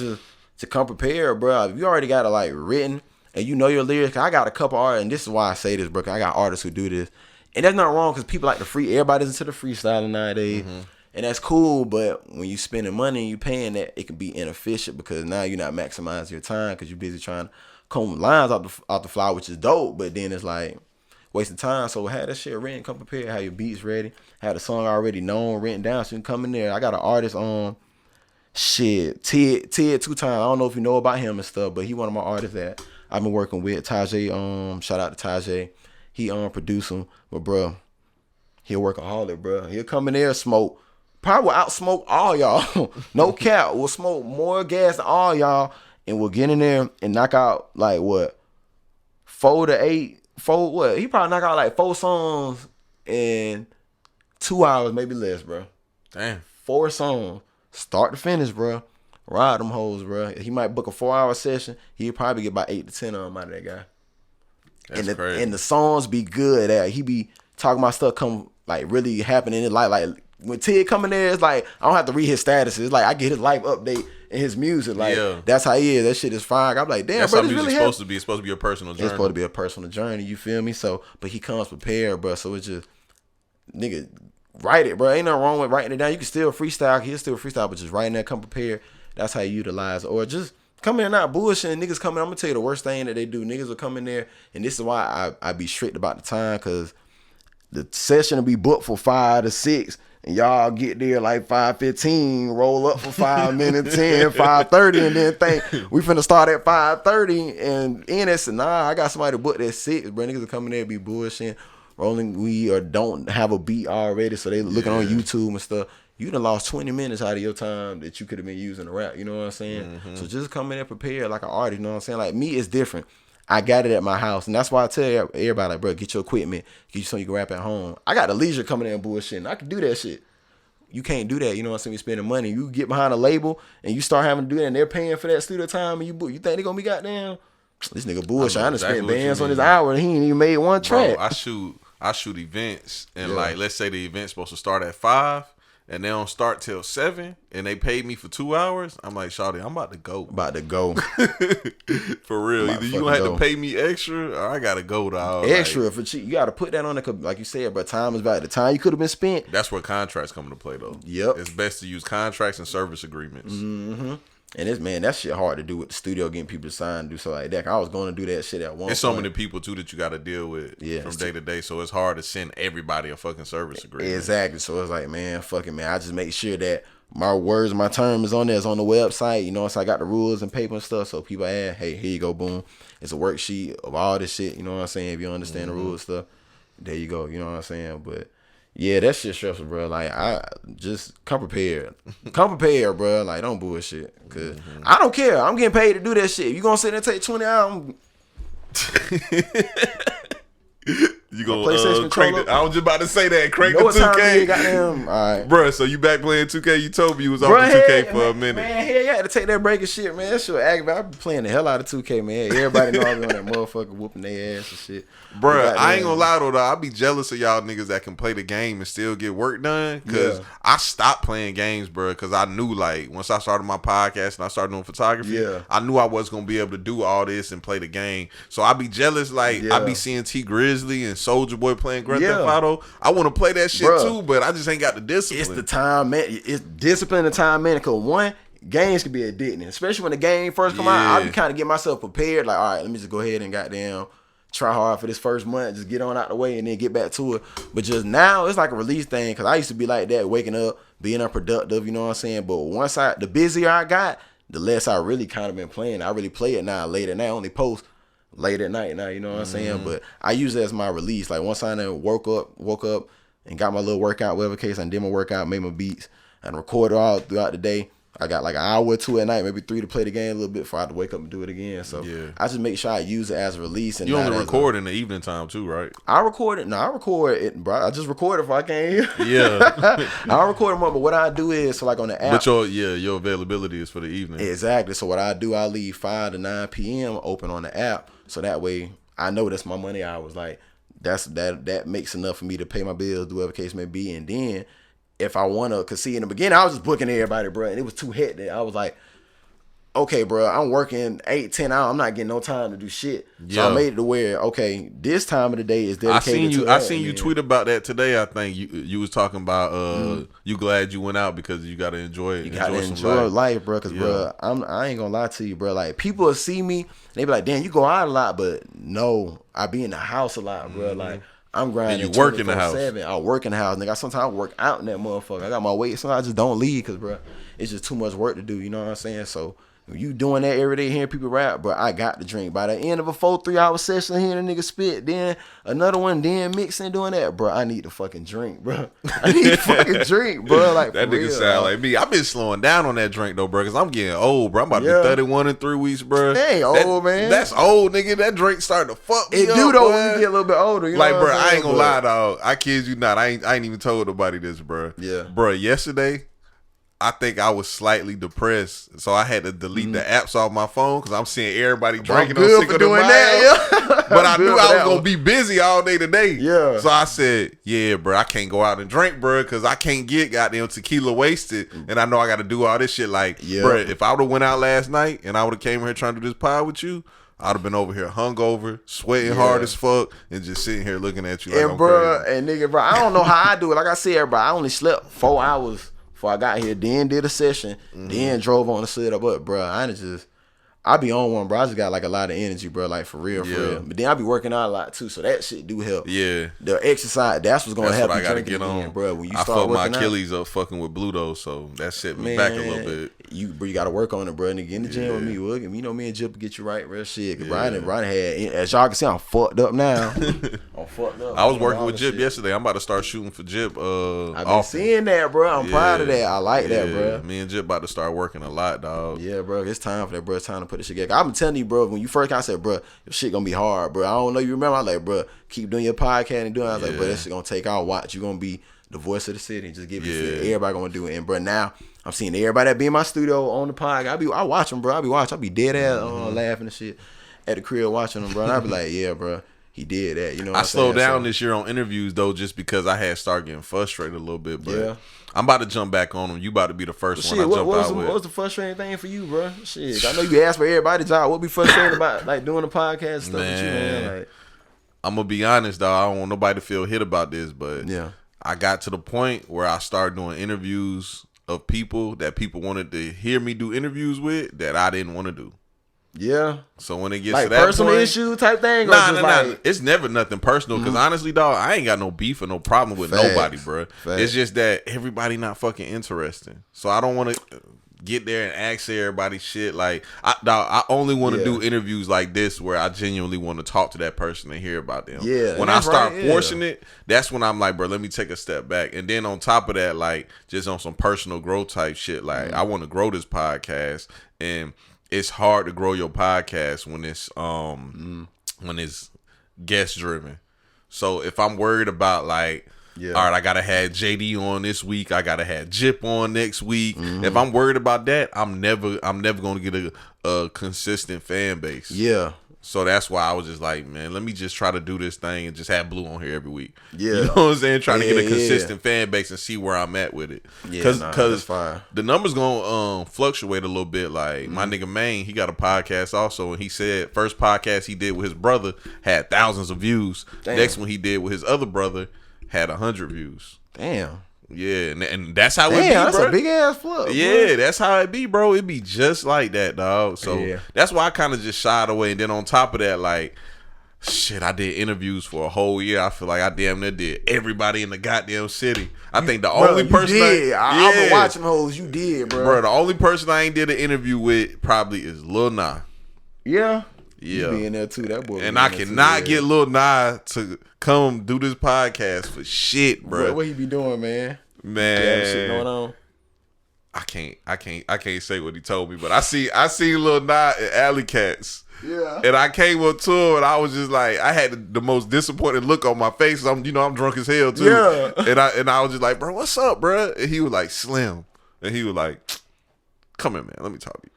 to come prepared, bro. If you already got it, like, written and you know your lyrics, I got a couple artists, and this is why I say this, bro. I got artists who do this. And that's not wrong because people like everybody's into the freestyling nowadays. And that's cool, but when you spending money and you paying that, it can be inefficient because now you're not maximizing your time because you're busy trying to comb lines out the fly, which is dope, but then it's like wasting time. So have that shit written, come prepared, have your beats ready, have the song already known, written down, so you can come in there. I got an artist on Ted 2 times. I don't know if you know about him and stuff, but he one of my artists that I've been working with. Tajay, shout out to Tajay. He producing, but bro, he'll workaholic, bro. He'll come in there, smoke. Probably will outsmoke all y'all. No cap. We'll smoke more gas than all y'all. And we'll get in there and knock out like what? 4 to 8. He probably knock out like 4 songs in 2 hours, maybe less, bro. Damn. 4 songs. Start to finish, bro. Ride them hoes, bro. He might book a 4-hour session. He'll probably get about 8 to 10 of them out of that guy. That's crazy. And the songs be good. He be talking about stuff come like really happening in his life. Like when Ted come in there, it's like I don't have to read his statuses. It's like I get his life update and his music. Like that's how he is. That shit is fire. I'm like, damn, that's bro, how this music's really supposed to be. It's supposed to be a personal journey. It's supposed to be a personal journey. You feel me? So, but he comes prepared, bro. So it's just nigga write it, bro. Ain't nothing wrong with writing it down. You can still freestyle. He'll still freestyle, but just writing that, come prepared. That's how you utilize it. Or just come in and not bullshitting. Niggas come in. I'm gonna tell you the worst thing that they do. Niggas will come in there, and this is why I be strict about the time, because the session will be booked for 5 to 6. and y'all get there like 5:15, roll up for 5 minutes, 10, 5:30, and then think we finna start at 5:30, and N said, nah, I got somebody to book at 6, bro. Niggas are coming there and be bullshitting, rolling weed, or don't have a beat already, so they looking on YouTube and stuff. You done lost 20 minutes out of your time that you could have been using to rap, you know what I'm saying? So just come in there prepared like an artist, you know what I'm saying? Like me, it's different. I got it at my house, and that's why I tell everybody, like, bro, get your equipment, get you something you can rap at home. I got the leisure coming in and bullshitting. I can do that shit. You can't do that, you know what I'm saying? You spending money. You get behind a label, and you start having to do that, and they're paying for that studio time, and you think they gonna be goddamn? This nigga bullshit. I done spent bands on his hour, and he ain't even made one track. Bro, I shoot events, and like, let's say the event's supposed to start at 5, and they don't start till 7, and they paid me for 2 hours. I'm like, shawty, I'm about to go. For real. Either you gonna have to pay me extra, or I gotta go, dog. Extra like, for cheap. You gotta put that on the, like you said, but time is about the time you could have been spent. That's where contracts come into play, though. Yep. It's best to use contracts and service agreements. Mm-hmm. And it's, man, that shit hard to do with the studio, getting people to sign and do something like that. I was going to do that shit at one point. There's so many people, too, that you got to deal with from day to day. So it's hard to send everybody a fucking service agreement. Exactly. So it's like, man, fuck it, man. I just make sure that my words, my terms on there is on the website. You know, so I got the rules and paper and stuff. So people add, hey, here you go, boom. It's a worksheet of all this shit. You know what I'm saying? If you understand the rules and stuff, there you go. You know what I'm saying? But yeah, that shit stressful, bro. Like, I just come prepared. Come prepared, bro. Like, don't bullshit. Cause I don't care. I'm getting paid to do that shit. If you gonna sit there and take 20 hours, you gonna crank it. I was just about to say that. Crank the 2K. Goddamn. All right. Bro, so you back playing 2K? You told me you was off the 2K for a minute. Man, hell, you had to take that break and shit, man. That shit was aggravating. I be playing the hell out of 2K, man. Everybody know I be on that motherfucker whooping their ass and shit. Bro, I ain't gonna lie though, I be jealous of y'all niggas that can play the game and still get work done. Cause I stopped playing games, bro, cause I knew, like, once I started my podcast and I started doing photography, I knew I was gonna be able to do all this and play the game. So I be jealous, like, I be seeing T Grizzly and Soulja Boy playing Grand Theft Auto. I want to play that shit too, but I just ain't got the discipline. It's the time, man. It's discipline and time, man. Cause one, games can be addicting, especially when the game first come out. I be kind of get myself prepared, like, all right, let me just go ahead and goddamn try hard for this first month, just get on out the way and then get back to it. But just now, it's like a release thing, because I used to be like that, waking up, being unproductive, you know what I'm saying? But once the busier I got, the less I really kind of been playing. I really play it now late at night. I only post late at night now, you know what I'm saying? But I use it as my release. Like, once I done woke up and got my little workout, whatever case, I did my workout, made my beats, and recorded all throughout the day. I got like an hour or two at night, maybe 3 to play the game a little bit before I have to wake up and do it again. So I just make sure I use it as a release. And you only record in the evening time too, right? I record it. No, I record it, bro. I just record it if I can't hear. Yeah. I record it more, but what I do is, so like on the app. But your availability is for the evening. Exactly. So what I do, I leave 5 to 9 p.m. open on the app. So that way I know that's my money hours. Like, that makes enough for me to pay my bills, do whatever case may be. And then if I want to, because see, in the beginning, I was just booking everybody, bro, and it was too hectic. I was like, okay, bro, I'm working 8-10 hours. I'm not getting no time to do shit. So I made it to where, okay, this time of the day is dedicated to that. I seen you tweet about that today. I think you was talking about you glad you went out because you got to enjoy it. You got to enjoy life, bro, because, bro, I ain't going to lie to you, bro. Like, people will see me, they be like, damn, you go out a lot, but no, I be in the house a lot, bro. Like, I'm grinding. And you work in the house. I work in the house, nigga. Sometimes I work out in that motherfucker. I got my weight. Sometimes I just don't leave because, bro, it's just too much work to do. You know what I'm saying? So when you doing that every day, hearing people rap, bro, I got to drink. By the end of a 3 hour session, hearing a nigga spit, then another one, then mixing, doing that, bro, I need to fucking drink, bro. I need to fucking drink, bro. Like, that nigga sound like me. I've been slowing down on that drink though, bro, because I'm getting old, bro. I'm about to be 31 in 3 weeks, bro. That ain't old, man. That's old, nigga. That drink starting to fuck me up. It though do though when you get a little bit older. You like, know bro, I ain't gonna lie, dog. I kid you not. I ain't even told nobody this, bro. Yeah, bro. Yesterday, I think I was slightly depressed, so I had to delete the apps off my phone because I'm seeing everybody drinking on Cinco de Mayo. That, but I knew I was gonna be busy all day today. Yeah. So I said, yeah, bro, I can't go out and drink, bro, because I can't get goddamn tequila wasted, and I know I got to do all this shit. Like, bro, if I would have went out last night and I would have came here trying to do this pod with you, I'd have been over here hungover, sweating hard as fuck, and just sitting here looking at you like I'm bro, crazy. And nigga, bro, I don't know how I do it. Like I said, bro, I only slept 4 hours before I got here, then did a session, then drove on the set up. But bro, I be on one, bro. I just got like a lot of energy, bro. Like for real, for real. But then I be working out a lot too, so that shit do help. Yeah, the exercise, that's what's gonna help. What you I gotta get on, again, bro. When you I start fucked my working Achilles up fucking with Bluto, so that set me Man, back a little bit. You gotta work on it, bro. And get in the gym with me, Wook. You know me and Jip get you right, real shit. Cause Brian had, as y'all can see, I'm fucked up now. I'm fucked up. I was working with Jip yesterday. I'm about to start shooting for Jip. I've been seeing that, bro. I'm proud of that. I like that, bro. Me and Jip about to start working a lot, dog. Yeah, bro. It's time for that, bro. It's time to put this shit together. I've been telling you, bro, when you first I said, bro, your shit gonna be hard, bro. I don't know you remember. I was like, bro, keep doing your podcast and doing it. I was like, bro, this shit gonna take our watch. You gonna be the voice of the city. Just give it to everybody gonna do it. And bro, now I'm seeing everybody that be in my studio on the podcast. I watch them, bro. I be dead ass laughing and shit at the crib watching them, bro. And I be like, yeah, bro. He did that, you know. I slowed down this year on interviews though, just because I had started getting frustrated a little bit. But I'm about to jump back on them. You about to be the first one I jump out with. What's the frustrating thing for you, bro? Shit, I know you asked for everybody's job. What be frustrating about like doing the podcast and stuff with you, man? Like, I'm gonna be honest, dog. I don't want nobody to feel hit about this, but I got to the point where I started doing interviews of people that people wanted to hear me do interviews with that I didn't want to do. Yeah. So when it gets like to that personal point, issue type thing, nah. It's never nothing personal because honestly, dog, I ain't got no beef or no problem with nobody, bro. It's just that everybody not fucking interesting. So I don't want to get there and ask everybody shit. Like, I only want to do interviews like this where I genuinely want to talk to that person and hear about them. Yeah. When I start forcing it, that's when I'm like, bro, let me take a step back. And then on top of that, like, just on some personal growth type shit, like, I want to grow this podcast, and it's hard to grow your podcast when it's guest driven. So if I'm worried about like, all right, I gotta have JD on this week, I gotta have Jip on next week. If I'm worried about that, I'm never gonna get a consistent fan base. Yeah. So that's why I was just like, man, let me just try to do this thing and just have Blue on here every week. Yeah. You know what I'm saying? Trying to get a consistent fan base and see where I'm at with it. Because the numbers going to fluctuate a little bit. Like, my nigga Maine, he got a podcast also, and he said first podcast he did with his brother had thousands of views. Damn. Next one he did with his other brother had 100 views. Damn. Yeah, and that's how it be, bro. That's a big ass flip. Yeah, bro. That's how it be, bro. It be just like that, dog. So that's why I kind of just shied away. And then on top of that, like, shit, I did interviews for a whole year. I feel like I damn near did everybody in the goddamn city. I think the only person I've been watching hoes. You did, bro. Bro, the only person I ain't did an interview with probably is Lil Nas. Yeah. Yeah. You be in there too, that boy. And I cannot get Lil Nas to come do this podcast for shit, bro. What he be doing, man? Man, shit going on. I can't say what he told me, but I seen Lil Nas at Alley Cats. Yeah. And I came up to him and I was just like, I had the most disappointed look on my face. I'm drunk as hell too. Yeah. And I was just like, bro, what's up, bro? And he was like, Slim. And he was like, come here, man, let me talk to you.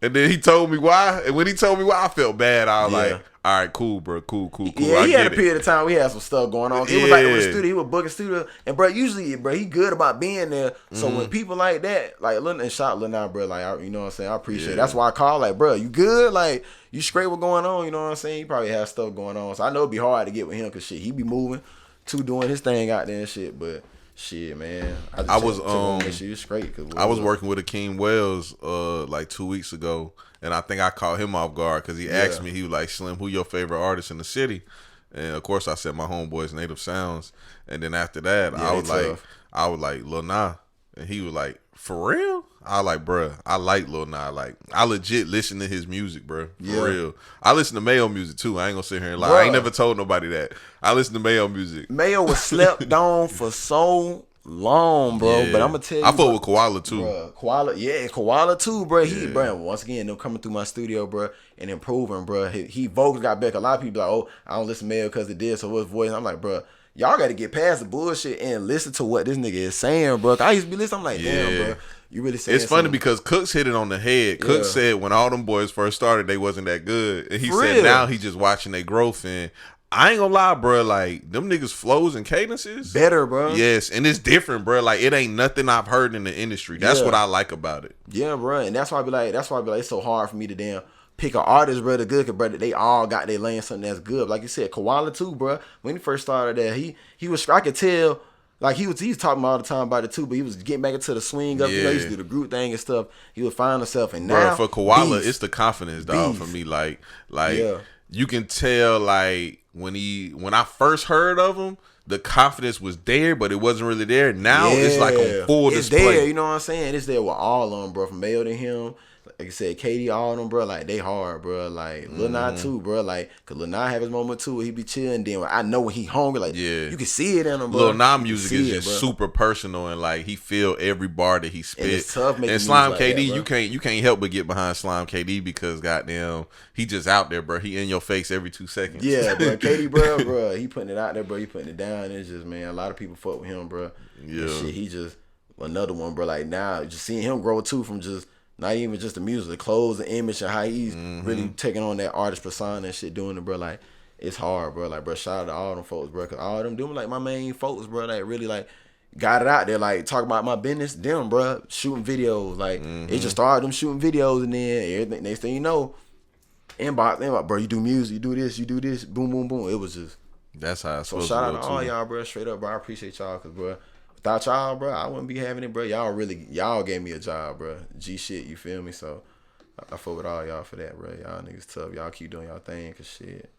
And then he told me why. And when he told me why, I felt bad. I was like, all right, cool, bro. Cool. Yeah, he had a period of time we had some stuff going on. It was like in the studio, he was booking studio. And bro, usually, bro, he good about being there. So when people like that, like and shout Lil Nas, bro, like, you know what I'm saying? I appreciate it. That's why I call, like, bro, you good? Like, you straight what going on? You know what I'm saying? He probably has stuff going on. So I know it'd be hard to get with him because shit, he be moving to doing his thing out there and shit. But shit, man. I was straight. I was working with Akeem Wells like 2 weeks ago, and I think I caught him off guard because he asked me, he was like, Slim, who your favorite artist in the city? And of course I said my homeboys Native Sounds. And then after that, I was like Lil Nas. And he was like, for real? I was like, bruh, I like Lil Nas. Like, I legit listen to his music, bruh. For real. I listen to Mayo music too. I ain't gonna sit here and lie. I ain't never told nobody that. I listen to Mayo music. Mayo was slept on for so long, bro. Yeah. But I'm gonna tell you, I fuck with Koala too. Bro. Koala too, bro. He, bro, once again, them coming through my studio, bro, and improving, bro. He vocals got back. A lot of people like, oh, I don't listen to Mayo because it did. So what's voice? I'm like, bro, y'all got to get past the bullshit and listen to what this nigga is saying, bro. I used to be listening. I'm like, damn, bro. You really saying it's funny because Cooks hit it on the head. Cooks said when all them boys first started, they wasn't that good. And he said now he just watching their growth. And I ain't gonna lie, bro. Like, them niggas flows and cadences better, bro. Yes, and it's different, bro. Like, it ain't nothing I've heard in the industry. That's what I like about it. Yeah, bro. And that's why I be like, it's so hard for me to damn pick an artist, bro, the good, bro. They all got their lane something that's good. Like you said, Koala too, bro. When he first started that, he was, I could tell Like he was talking all the time about it too, but he was getting back into the swing of, he used to do the group thing and stuff. He would find himself, and now for Koala, beast. it's the confidence, dog. Beast. For me, like you can tell, like when I first heard of him, the confidence was there, but it wasn't really there. Now it's like on full display. It's there, you know what I'm saying? It's there with all of them, bro. From Mayo to him, like I said, Katie, all of them, bro. Like they hard, bro. Like Lil Nas too, bro. Like, cause Lil Nas have his moment too, where he be chilling. Then I know when he hungry, like you can see it in him, bro. Lil Nas music is just super personal, and like he feel every bar that he spit. And it's tough making and Slime like KD, that, you can't help but get behind Slime KD because goddamn, he just out there, bro. He in your face every 2 seconds. Yeah, bro. KD, bro, he putting it out there, bro. He putting it down. It's just, man, a lot of people fuck with him, bro. Yeah, and shit, he just another one, bro. Like now, just seeing him grow too, from just not even just the music, the clothes, the image, and how he's really taking on that artist persona and shit, doing it, bro. Like it's hard, bro. Like, bro, shout out to all them folks, bro, cause all them doing like my main folks, bro. Like really like got it out there, like talk about my business, them, bro, shooting videos. Like it just started them shooting videos, and then everything. Next thing you know, inbox, bro, you do music, you do this, boom, boom, boom. It was just that's how. So shout out to all y'all, bro. Straight up, bro. I appreciate y'all, cause bro, without y'all, bro, I wouldn't be having it, bro. Y'all gave me a job, bro. G shit, you feel me? So I fuck with all y'all for that, bro. Y'all niggas tough. Y'all keep doing y'all thing, cause shit,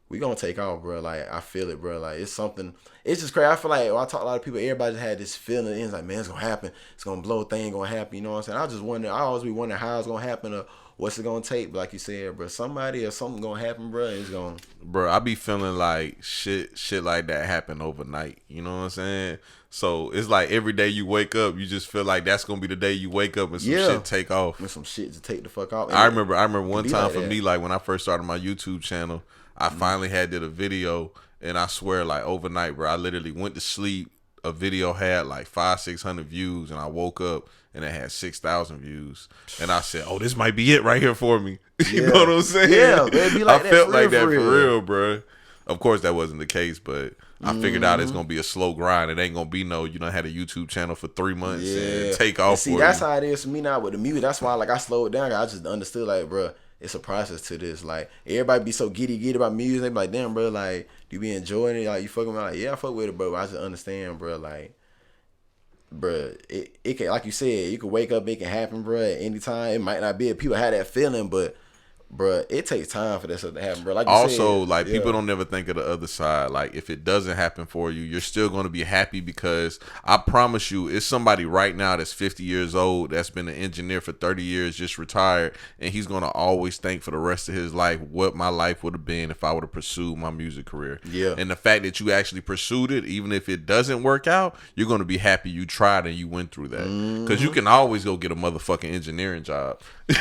we gonna take off, bro. Like I feel it, bro. Like it's something. It's just crazy. I feel like when I talk to a lot of people, everybody just had this feeling. It's like, man, it's gonna happen. It's gonna blow. Thing gonna happen. You know what I'm saying? I always be wondering how it's gonna happen or what's it gonna take. But like you said, bro, somebody or something gonna happen, bro. It's gonna. Bro, I be feeling like shit like that happen overnight. You know what I'm saying? So it's like every day you wake up, you just feel like that's gonna be the day you wake up and some shit take off. And some shit to take the fuck off. I remember one time for me, like when I first started my YouTube channel, I finally did a video, and I swear, like overnight, bro, I literally went to sleep. A video had like 500-600 views, and I woke up and it had 6,000 views, and I said, "Oh, this might be it right here for me." You know what I'm saying? Yeah, it'd be like I felt like that for real, bro. Of course, that wasn't the case, but I figured out it's gonna be a slow grind. It ain't gonna be no, you know, had a YouTube channel for 3 months and take off. See, that's how it is for me now with the music. That's why, like, I slowed down. I just understood, like, bro, it's a process to this. Like, everybody be so giddy about music. They be like, damn, bro, like, do you be enjoying it? Like, you fucking with it? Like, yeah, I fuck with it, bro. But I just understand, bro, like, bro, it can, like you said, you can wake up, it can happen, bro, at any time. It might not be if people have that feeling, but bro, it takes time for that stuff to happen, bro. Like you also, said, like people don't never think of the other side. Like if it doesn't happen for you, you're still going to be happy because I promise you, it's somebody right now that's 50 years old that's been an engineer for 30 years, just retired, and he's going to always think for the rest of his life what my life would have been if I would have pursued my music career. Yeah. And the fact that you actually pursued it, even if it doesn't work out, you're going to be happy you tried and you went through that. Because you can always go get a motherfucking engineering job.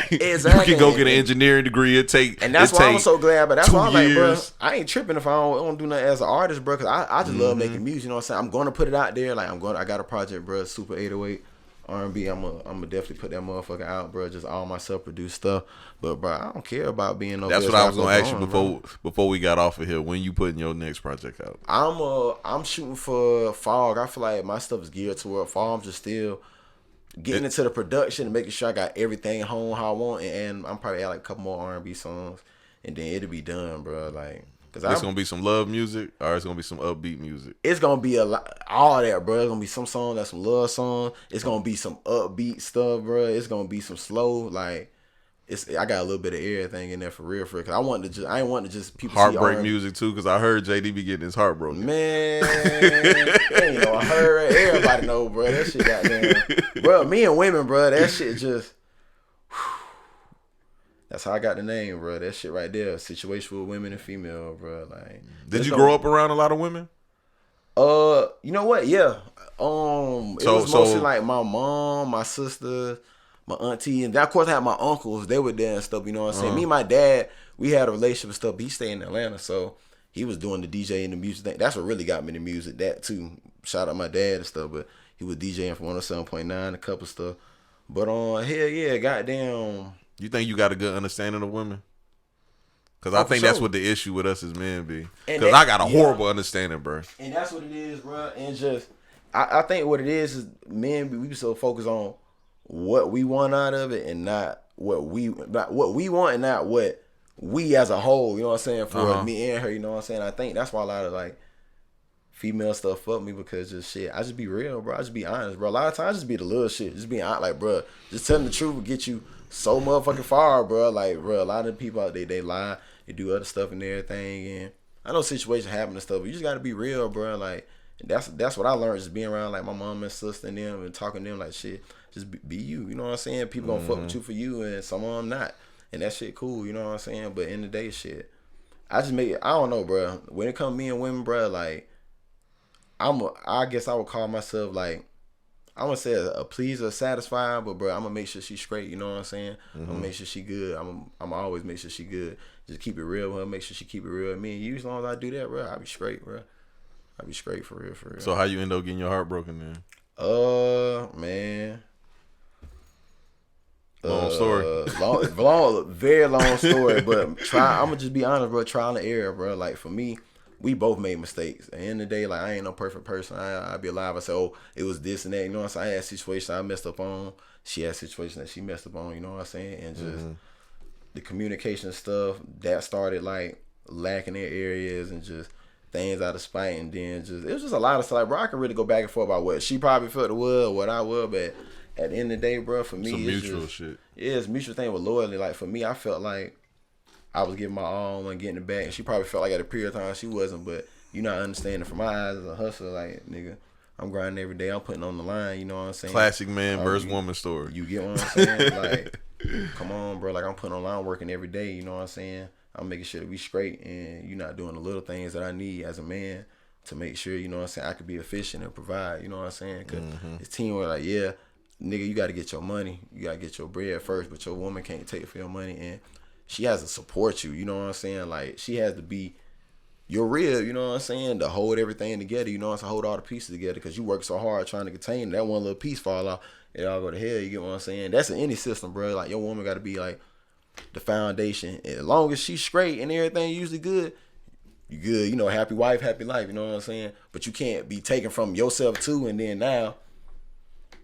Exactly. You can go get an engineering degree. And that's why I'm so glad. But that's why I'm like, bro, I ain't tripping if I don't do nothing as an artist, bro. Cause I just love making music. You know what I'm saying? I'm going to put it out there. Like I got a project, bro. Super 808 R&B. I'm gonna definitely put that motherfucker out, bro. Just all my self-produced stuff. But bro, I don't care about being no. That's what I was gonna ask you before we got off of here. When you putting your next project out? I'm shooting for fall. I feel like my stuff is geared toward fall. I'm just still getting into the production and making sure I got everything home how I want, and I'm probably add like a couple more R&B songs, and then it'll be done, bro. Like, cause it's gonna be some love music, or it's gonna be some upbeat music. It's gonna be a lot, all that, bro. It's gonna be some song that's some love song. It's gonna be some upbeat stuff, bro. It's gonna be some slow, like. I got a little bit of everything in there for real. Cause I ain't want to just people heartbreak see music too. Cause I heard JD be getting his heart broken. Man, you know, I heard everybody know, bro. That shit goddamn, bro. Me and women, bro. That shit just. That's how I got the name, bro. That shit right there. Situation with women and female, bro. Like, did you grow up around a lot of women? You know what? Yeah. It was mostly like my mom, my sister, my auntie, and of course I had my uncles. They were there and stuff. You know what I'm saying? Me and my dad, we had a relationship and stuff. But he stayed in Atlanta, so he was doing the DJ and the music thing. That's what really got me into music. That too. Shout out my dad and stuff. But he was DJing for 107.9, a couple stuff. But hell yeah, goddamn. You think you got a good understanding of women? Because I think that's what the issue with us as men be. Because I got a horrible understanding, bro. And that's what it is, bro. And just, I think what it is men, we be so focused on what we want out of it and not what we want and not what we as a whole, you know what I'm saying, for me and her, you know what I'm saying. I think that's why a lot of like female stuff fuck me because just shit. I just be real, bro. I just be honest, bro. A lot of times I just be the little shit. Just being honest, like, bro. Just telling the truth will get you so motherfucking far, bro. Like, bro, a lot of the people out there, they lie, they do other stuff and everything. And I know situations happen and stuff, but you just gotta be real, bro. Like, that's what I learned, just being around like my mom and sister and them and talking to them like shit. Just be you, you know what I'm saying? People gonna fuck with you for you, and some of them not, and that shit cool, you know what I'm saying? But in the day, shit, I don't know, bro. When it come to me and women, bro, like, I guess I would call myself like, I wouldn't say a pleaser, satisfied, but bro, I'm gonna make sure she's straight. You know what I'm saying? I'm gonna make sure she good. I'm always make sure she good. Just keep it real with her. Make sure she keep it real with me. And you, as long as I do that, bro, I be straight, bro. I be straight for real, for real. So how you end up getting your heart broken then? Man. Long story. Very long story. But I'm gonna just be honest, bro. Trial and error, bro. Like for me, we both made mistakes. At the end of the day, like I ain't no perfect person. I'd be alive. I say, oh, it was this and that. You know what I'm saying? I had situations I messed up on. She had situations that she messed up on. You know what I'm saying? And just the communication stuff that started like lacking in areas and just things out of spite. And then just it was just a lot of stuff. Like, bro, I can really go back and forth about what she probably felt it was, or what I was, but at the end of the day, bro, for me, some it's mutual just, shit. Yeah, it's mutual thing with loyalty. Like for me, I felt like I was giving my all and getting it back. And she probably felt like at a period of time she wasn't, but you not understanding from my eyes as a hustler, like, nigga, I'm grinding every day. I'm putting on the line, you know what I'm saying? Classic man versus woman story. You get what I'm saying? Like, come on, bro. Like, I'm putting on the line, working every day, you know what I'm saying? I'm making sure that we straight and you not doing the little things that I need as a man to make sure, you know what I'm saying, I could be efficient and provide, you know what I'm saying? Because it's teamwork, like, yeah, nigga, you got to get your money. You got to get your bread first, but your woman can't take for your money, and she has to support you, you know what I'm saying? Like, she has to be your real, you know what I'm saying? To hold everything together, you know what I'm saying? Hold all the pieces together because you work so hard trying to contain that one little piece fall off, it all go to hell, you get what I'm saying? That's in any system, bro. Like, your woman got to be, like, the foundation. And as long as she's straight and everything usually good, you good. You know, happy wife, happy life, you know what I'm saying? But you can't be taken from yourself, too, and then now,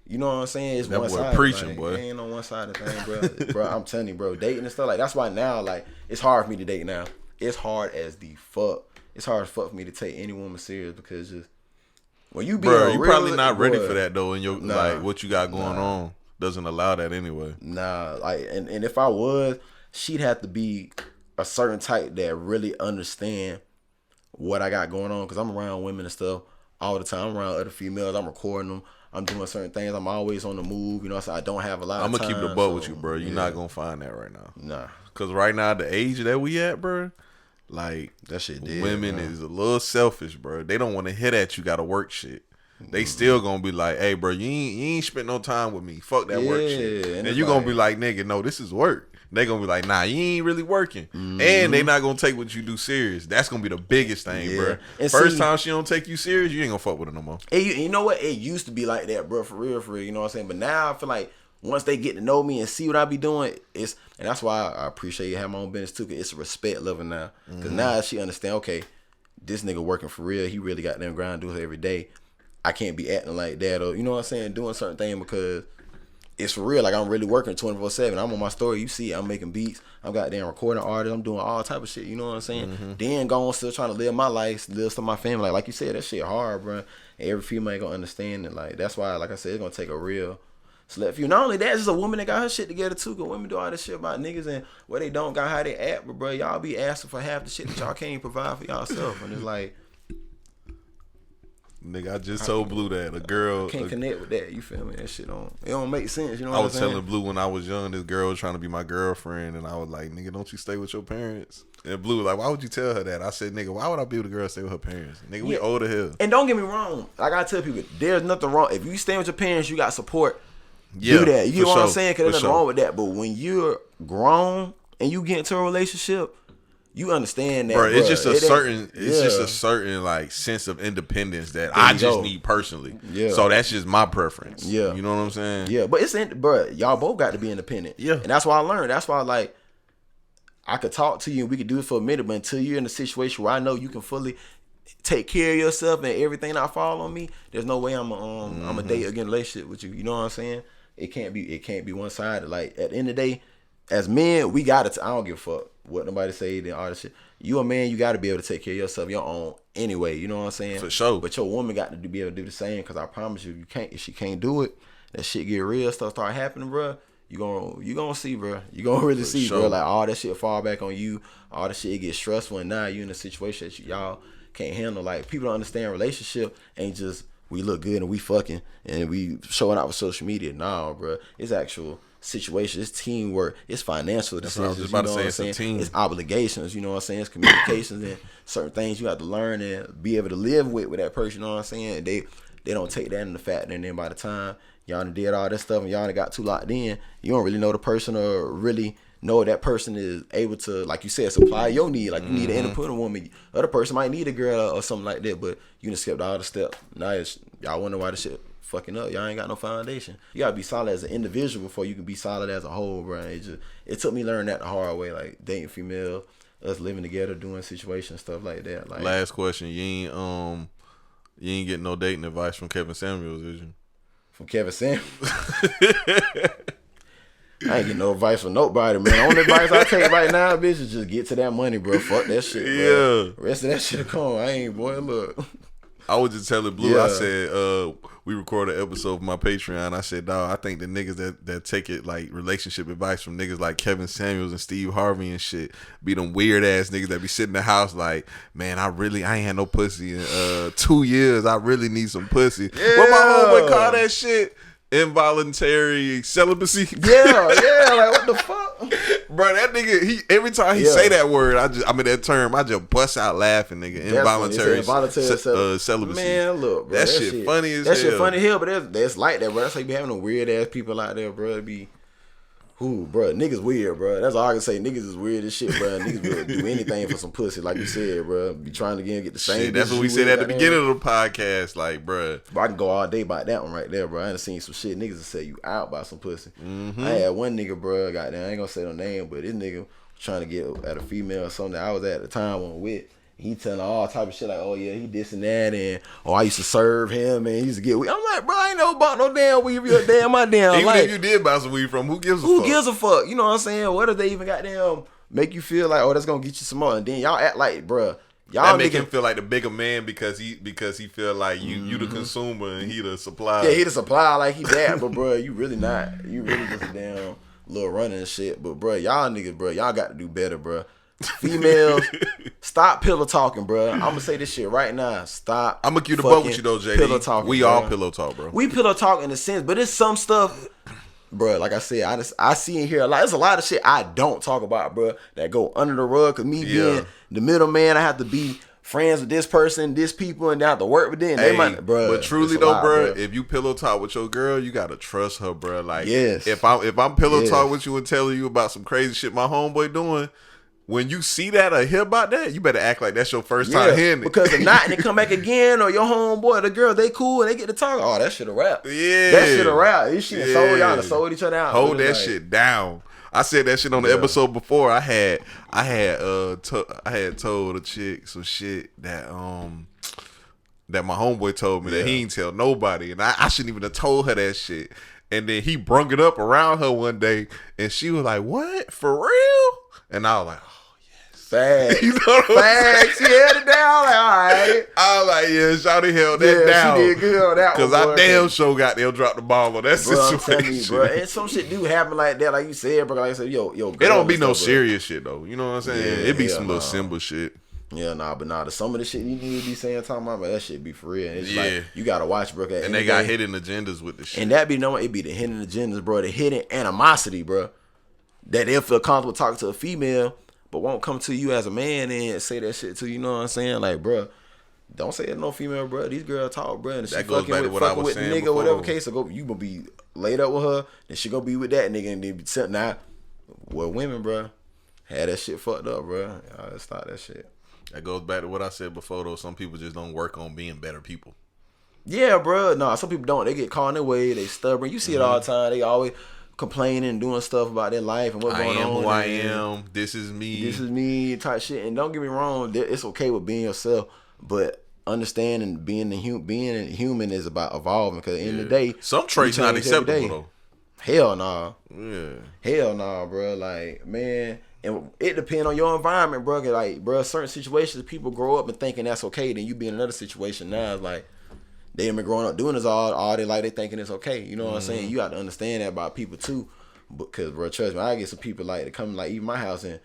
you know what I'm saying? It's that one boy side. Preaching, like, boy. It ain't on one side of the thing, bro. Bro, I'm telling you, bro, dating and stuff, like, that's why now, like, it's hard for me to date now. It's hard as the fuck. It's hard as fuck for me to take any woman serious because just when you be bro, you real, probably not ready boy, for that though. And your like what you got going on doesn't allow that anyway. Nah, like and if I was, she'd have to be a certain type that really understand what I got going on because I'm around women and stuff all the time. I'm around other females. I'm recording them. I'm doing certain things. I'm always on the move. You know, so I don't have a lot of time. I'm gonna keep the butt with you, bro. You're not gonna find that right now. Nah, cause right now the age that we at, bro. Like that shit dead, women bro. is a little selfish, bro. They don't want to hear that you gotta work shit. They still gonna be like, hey, bro, you ain't spent no time with me. Fuck that work shit. And you gonna be like, nigga, no, this is work. They gonna be like, nah, you ain't really working. And they not gonna take what you do serious. That's gonna be the biggest thing, bro. And first time she don't take you serious, you ain't gonna fuck with her no more. You know what? It used to be like that, bro, for real, you know what I'm saying? But now I feel like once they get to know me and see what I be doing, and that's why I appreciate you having my own business too, because it's a respect level now. Because now she understand, okay, this nigga working for real. He really got them grind do it every day. I can't be acting like that or, you know what I'm saying, doing certain things because it's for real. Like, I'm really working 24/7. I'm on my story. You see, I'm making beats. I'm goddamn recording artists. I'm doing all type of shit. You know what I'm saying? Then going still trying to live my life, live to my family. Like you said, that shit hard, bro. And every female ain't gonna understand it. Like, that's why, like I said, it's gonna take a real select few. Not only that, it's just a woman that got her shit together too. Cause women do all this shit about niggas and what they don't got, how they act. But bro, y'all be asking for half the shit that y'all can't even provide for y'allself. And it's like, nigga, I just told Blue that a girl can't connect with that. You feel me? That shit don't make sense. You know what I'm saying? I was telling Blue when I was young, this girl was trying to be my girlfriend, and I was like, nigga, don't you stay with your parents? And Blue was like, why would you tell her that? I said, nigga, why would I be with a girl stay with her parents? Nigga, we old as hell. And don't get me wrong. Like I tell people, there's nothing wrong. If you stay with your parents, you got support. Do that. You know what I'm saying? Because there's nothing wrong with that. But when you're grown and you get into a relationship, you understand that, bro. It's just a certain like sense of independence that I just need personally. Yeah. So that's just my preference. Yeah. You know what I'm saying? Yeah. But bro, y'all both got to be independent. Yeah. And that's why I learned. That's why, like, I could talk to you and we could do it for a minute, but until you're in a situation where I know you can fully take care of yourself and everything not fall on me, there's no way I'm a date again relationship with you. You know what I'm saying? It can't be one sided. Like, at the end of the day, as men, we got it. I don't give a fuck. what nobody say, then all this shit. You a man, you got to be able to take care of yourself, your own anyway. You know what I'm saying? For sure. But your woman got to be able to do the same. Because I promise you, if she can't do it, that shit get real, stuff start happening, bro. You gonna see, bro. You gonna really see, bro. Like all that shit fall back on you. All that shit get stressful, and now you in a situation that y'all can't handle. Like people don't understand relationship ain't just we look good and we fucking and we showing out with social media. Nah, bro. It's actual situation. It's teamwork. It's financial decisions. That's what I was just about to say. It's a team. It's obligations. You know what I'm saying? It's communications and certain things you have to learn and be able to live with that person. You know what I'm saying? They don't take that in the fact, and then by the time y'all done did all this stuff and y'all done got too locked in, you don't really know the person or really know that person is able to, like you said, supply your need. Like you need an independent woman. Other person might need a girl or something like that, but you done skipped all the steps. Now y'all wonder why the shit fucking up. Y'all ain't got no foundation. You gotta be solid as an individual before you can be solid as a whole, bro. It took me learning that the hard way, like dating female, us living together, doing situations, stuff like that. Like last question, you ain't getting no dating advice from Kevin Samuels, is you? From Kevin Samuels? I ain't getting no advice from nobody, man. Only advice I take right now, bitch, is just get to that money, bro. Fuck that shit, bro. Yeah. The rest of that shit come. I ain't, boy, look. I was just telling Blue, I said, we recorded an episode of my Patreon. I said, dawg, I think the niggas that take it like relationship advice from niggas like Kevin Samuels and Steve Harvey and shit be them weird ass niggas that be sitting in the house like, man, I ain't had no pussy in 2 years. I really need some pussy. Yeah. What my homeboy call that shit? Involuntary celibacy. Yeah, like what the fuck, bro? That nigga, every time he say that word, that term, I just bust out laughing, nigga. Involuntary celibacy. Man, look, bro, that shit funny as hell. That shit funny as hell, but that's like that, bro. That's like be having them weird ass people out there, bro. Bro, niggas weird, bro. That's all I can say. Niggas is weird as shit, bro. Niggas will do anything for some pussy, like you said, bro. Be trying to get the same. Shit, that's what we said at the beginning of the podcast, like, bro. I can go all day about that one right there, bro. I done seen some shit. Niggas will say you out by some pussy. I had one nigga, bro. Goddamn, I ain't gonna say no name, but this nigga was trying to get at a female or something that I was at the time on with. He telling all type of shit like, oh yeah, he this and that, and I used to serve him, and he used to get weed. I'm like, bro, I ain't never bought no damn weed. Your damn my damn. Even like, if you did buy some weed from, who gives a fuck? Who gives a fuck? You know what I'm saying? What if they even goddamn make you feel like, oh, that's gonna get you some more, and then y'all act like, bro, y'all that make him feel like the bigger man because he feel like you the consumer and he the supplier. Yeah, he the supplier, like he that, but bro, you really not. You really just a damn little running and shit. But bro, y'all niggas, bro, y'all got to do better, bro. Females, stop pillow talking, bro. I'm gonna say this shit right now. Stop. I'm gonna keep the boat with you though, JD. Pillow talking. We all pillow talk, bro. We pillow talk in a sense, but it's some stuff, bro. Like I said, I see and hear a lot. There's a lot of shit I don't talk about, bro, that go under the rug. Cause me being the middleman, I have to be friends with this person, this people, and I have to work with them. They might, bro. But truly though, bro, if you pillow talk with your girl, you gotta trust her, bro. Like, if I'm pillow talk with you and telling you about some crazy shit my homeboy doing. When you see that or hear about that, you better act like that's your first time hearing it. Because if not, and they come back again, or your homeboy, the girl, they cool, and they get to talk. Oh, that shit a rap. Yeah. That shit a rap. This shit sold y'all, sold each other out. Hold that shit down. I said that shit on the episode before. I had told a chick some shit that my homeboy told me that he ain't tell nobody, and I shouldn't even have told her that shit. And then he brung it up around her one day, and she was like, "What? For real?" And I was like, facts. You know what facts. She held it down. Like, all right. I was like, yeah, shawty held that down. She did good on that one. Because I damn sure goddamn dropped the ball on that situation. You, bro. And some shit do happen like that, like you said, bro. Like I said, yo, it don't be no serious shit though. You know what I'm saying? It be some little symbol shit. Yeah, some of the shit you need to be saying, talking about, but that shit be for real. And it's like, you gotta watch, bro. And they got hidden agendas with the shit. And that be it be the hidden agendas, bro. The hidden animosity, bro. That they'll feel comfortable talking to a female, but won't come to you as a man and say that shit to you. You know what I'm saying? Like, bro, don't say it to no female, bro. These girls talk, bro. And that goes back to what I was saying nigga, before. Whatever case, so you gonna be laid up with her, then she gonna be with that nigga, and then be sitting now. Well, women, bro, had that shit fucked up, bro. Y'all stop that shit. That goes back to what I said before, though. Some people just don't work on being better people. Yeah, bro. No, some people don't. They get caught in their way. They stubborn. You see it all the time. They always complaining and doing stuff about their life and what's going on. I am who I am. This is me. This is me type shit. And don't get me wrong, it's okay with being yourself, but understanding being human is about evolving. Because at the end of the day, some traits not acceptable though. Hell nah. Yeah. Hell nah, bro. Like, man, and it depends on your environment, bro. Like, bro, certain situations people grow up and thinking that's okay. Then you be in another situation now, it's like they have been growing up doing this all their life. They thinking it's okay. You know what I'm saying? You got to understand that about people too, because bro, trust me, I get some people like to come like even my house and.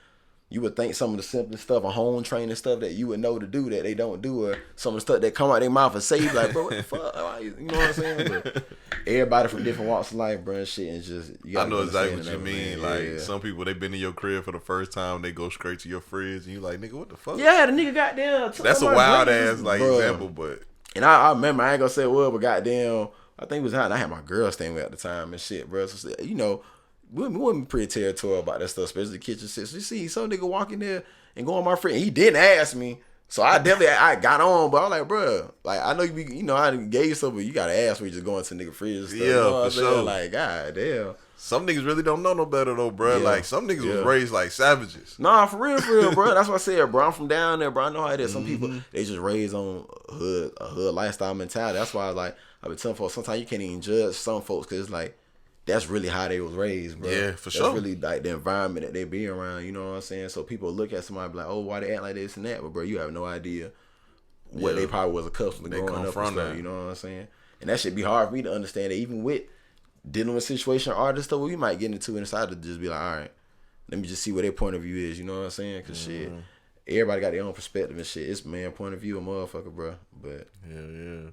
You would think some of the simplest stuff, a home training stuff that you would know to do that they don't do, or some of the stuff that come out their mouth and say, you like, bro, what the fuck? You know what I'm saying? But everybody from different walks of life, bro, and shit, and just you I know exactly what you mean. Like yeah. some people, they been in your crib for the first time, they go straight to your fridge, and you like, nigga, what the fuck? Yeah, the nigga goddamn. That's a wild ass like bro. example, but and I remember I ain't gonna say what, but goddamn, I think it was how I had my girl staying with at the time and shit, bro. So you know. We wasn't pretty territorial about that stuff, especially the kitchen shit. So you see some nigga walk in there and go on my friend. He didn't ask me, so I got on, but I was like, bro, like I know I gave you something, but you gotta ask me just going to nigga fridge and stuff. Yeah, you know for sure. Like, god damn. Some niggas really don't know no better though, bro. Yeah. Like some niggas was raised like savages. Nah, for real, bro. That's what I said, bro. I'm from down there, bro. I know how it is. Some people they just raised on a hood lifestyle mentality. That's why I've been telling folks sometimes you can't even judge some folks because it's like. That's really how they was raised, bro. Yeah, for sure. That's really like the environment that they be around, you know what I'm saying? So people look at somebody and be like, oh, why they act like this and that? But bro, you have no idea what they probably was accustomed to growing up and stuff, you know what I'm saying? And that should be hard for me to understand that even with dealing with situation artists stuff, we might get into inside to just be like, all right, let me just see what their point of view is, you know what I'm saying? Because shit, everybody got their own perspective and shit. It's man point of view, a motherfucker, bro. But yeah.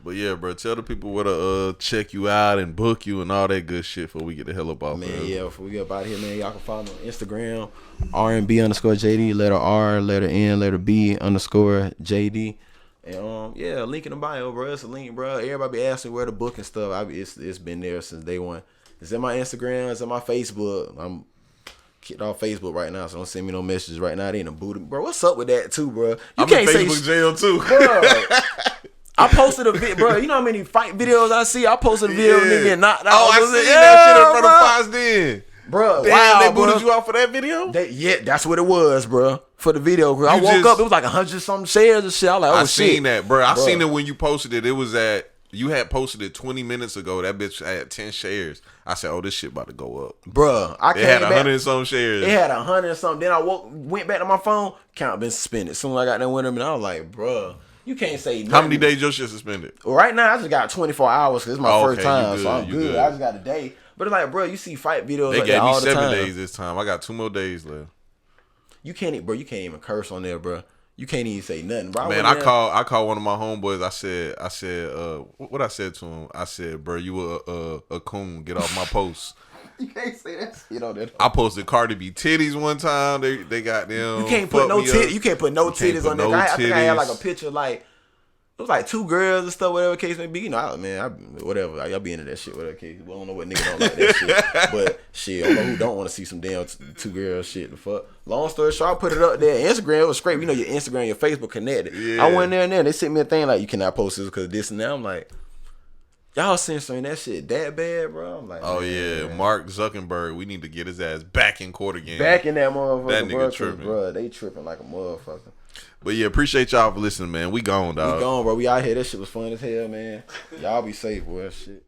But yeah, bro. Tell the people where to check you out and book you and all that good shit before we get the hell up off. Man, yeah. Before we get up out of here, man, y'all can follow me on Instagram, RNB_JD, letter R, letter N, letter B_JD. And yeah, link in the bio, bro. It's a link, bro. Everybody be asking where to book and stuff. It's been there since day one. It's in my Instagram. It's in my Facebook. I'm kicked off Facebook right now, so don't send me no messages right now. It ain't a booty, bro. What's up with that too, bro? I'm in Facebook jail too, bro. I posted a video, bro. You know how many fight videos I see? I posted a video of nigga getting knocked out. Oh, I seen that shit in front of Fox then. Bro, damn, wow, they booted bro. you out for that video? Yeah, that's what it was, bro. For the video, I woke up, it was like 100-something shares and shit. I was like, oh, I shit. seen that, bro. I seen it when you posted it. It was you had posted it 20 minutes ago. That bitch had 10 shares. I said, oh, this shit about to go up. Bro, It had 100 and some shares. It had 100 and something. Then I went back to my phone. Count been suspended. Soon as I got done with him, and I was like, bro, you can't say nothing. How many days your shit suspended? Well, right now, I just got 24 hours because it's my first time, good, so I'm good. I just got a day. But it's like, bro, you see fight videos they like gave that me all the 7 time. days this time. I got 2 more days left. You can't even curse on there, bro. You can't even say nothing, bro. Man, I called one of my homeboys. I said, what I said to him? I said, bro, you a coon. Get off my post. You can't say that shit on there. I posted Cardi B titties one time. They got them. You can't put no titties. You can't put no titties on there. No I think I had like a picture like. It was like 2 girls and stuff, whatever case may be. You know, whatever. Y'all be into that shit, whatever case. We don't know what nigga don't like that shit. But shit, I don't know who don't want to see some damn 2 girls shit. The fuck. Long story short, I put it up there. Instagram was scrape. You know, your Instagram, your Facebook connected. Yeah. I went there and they sent me a thing like, you cannot post this because of this and that. I'm like, y'all censoring that shit that bad, bro? I'm like, oh yeah, man. Mark Zuckerberg. We need to get his ass back in court again. Back in that motherfucker, That nigga bro, tripping. bro. They tripping like a motherfucker. But yeah, appreciate y'all for listening, man. We gone, dog. We gone, bro. We out here. That shit was fun as hell, man. Y'all be safe, boy. Shit.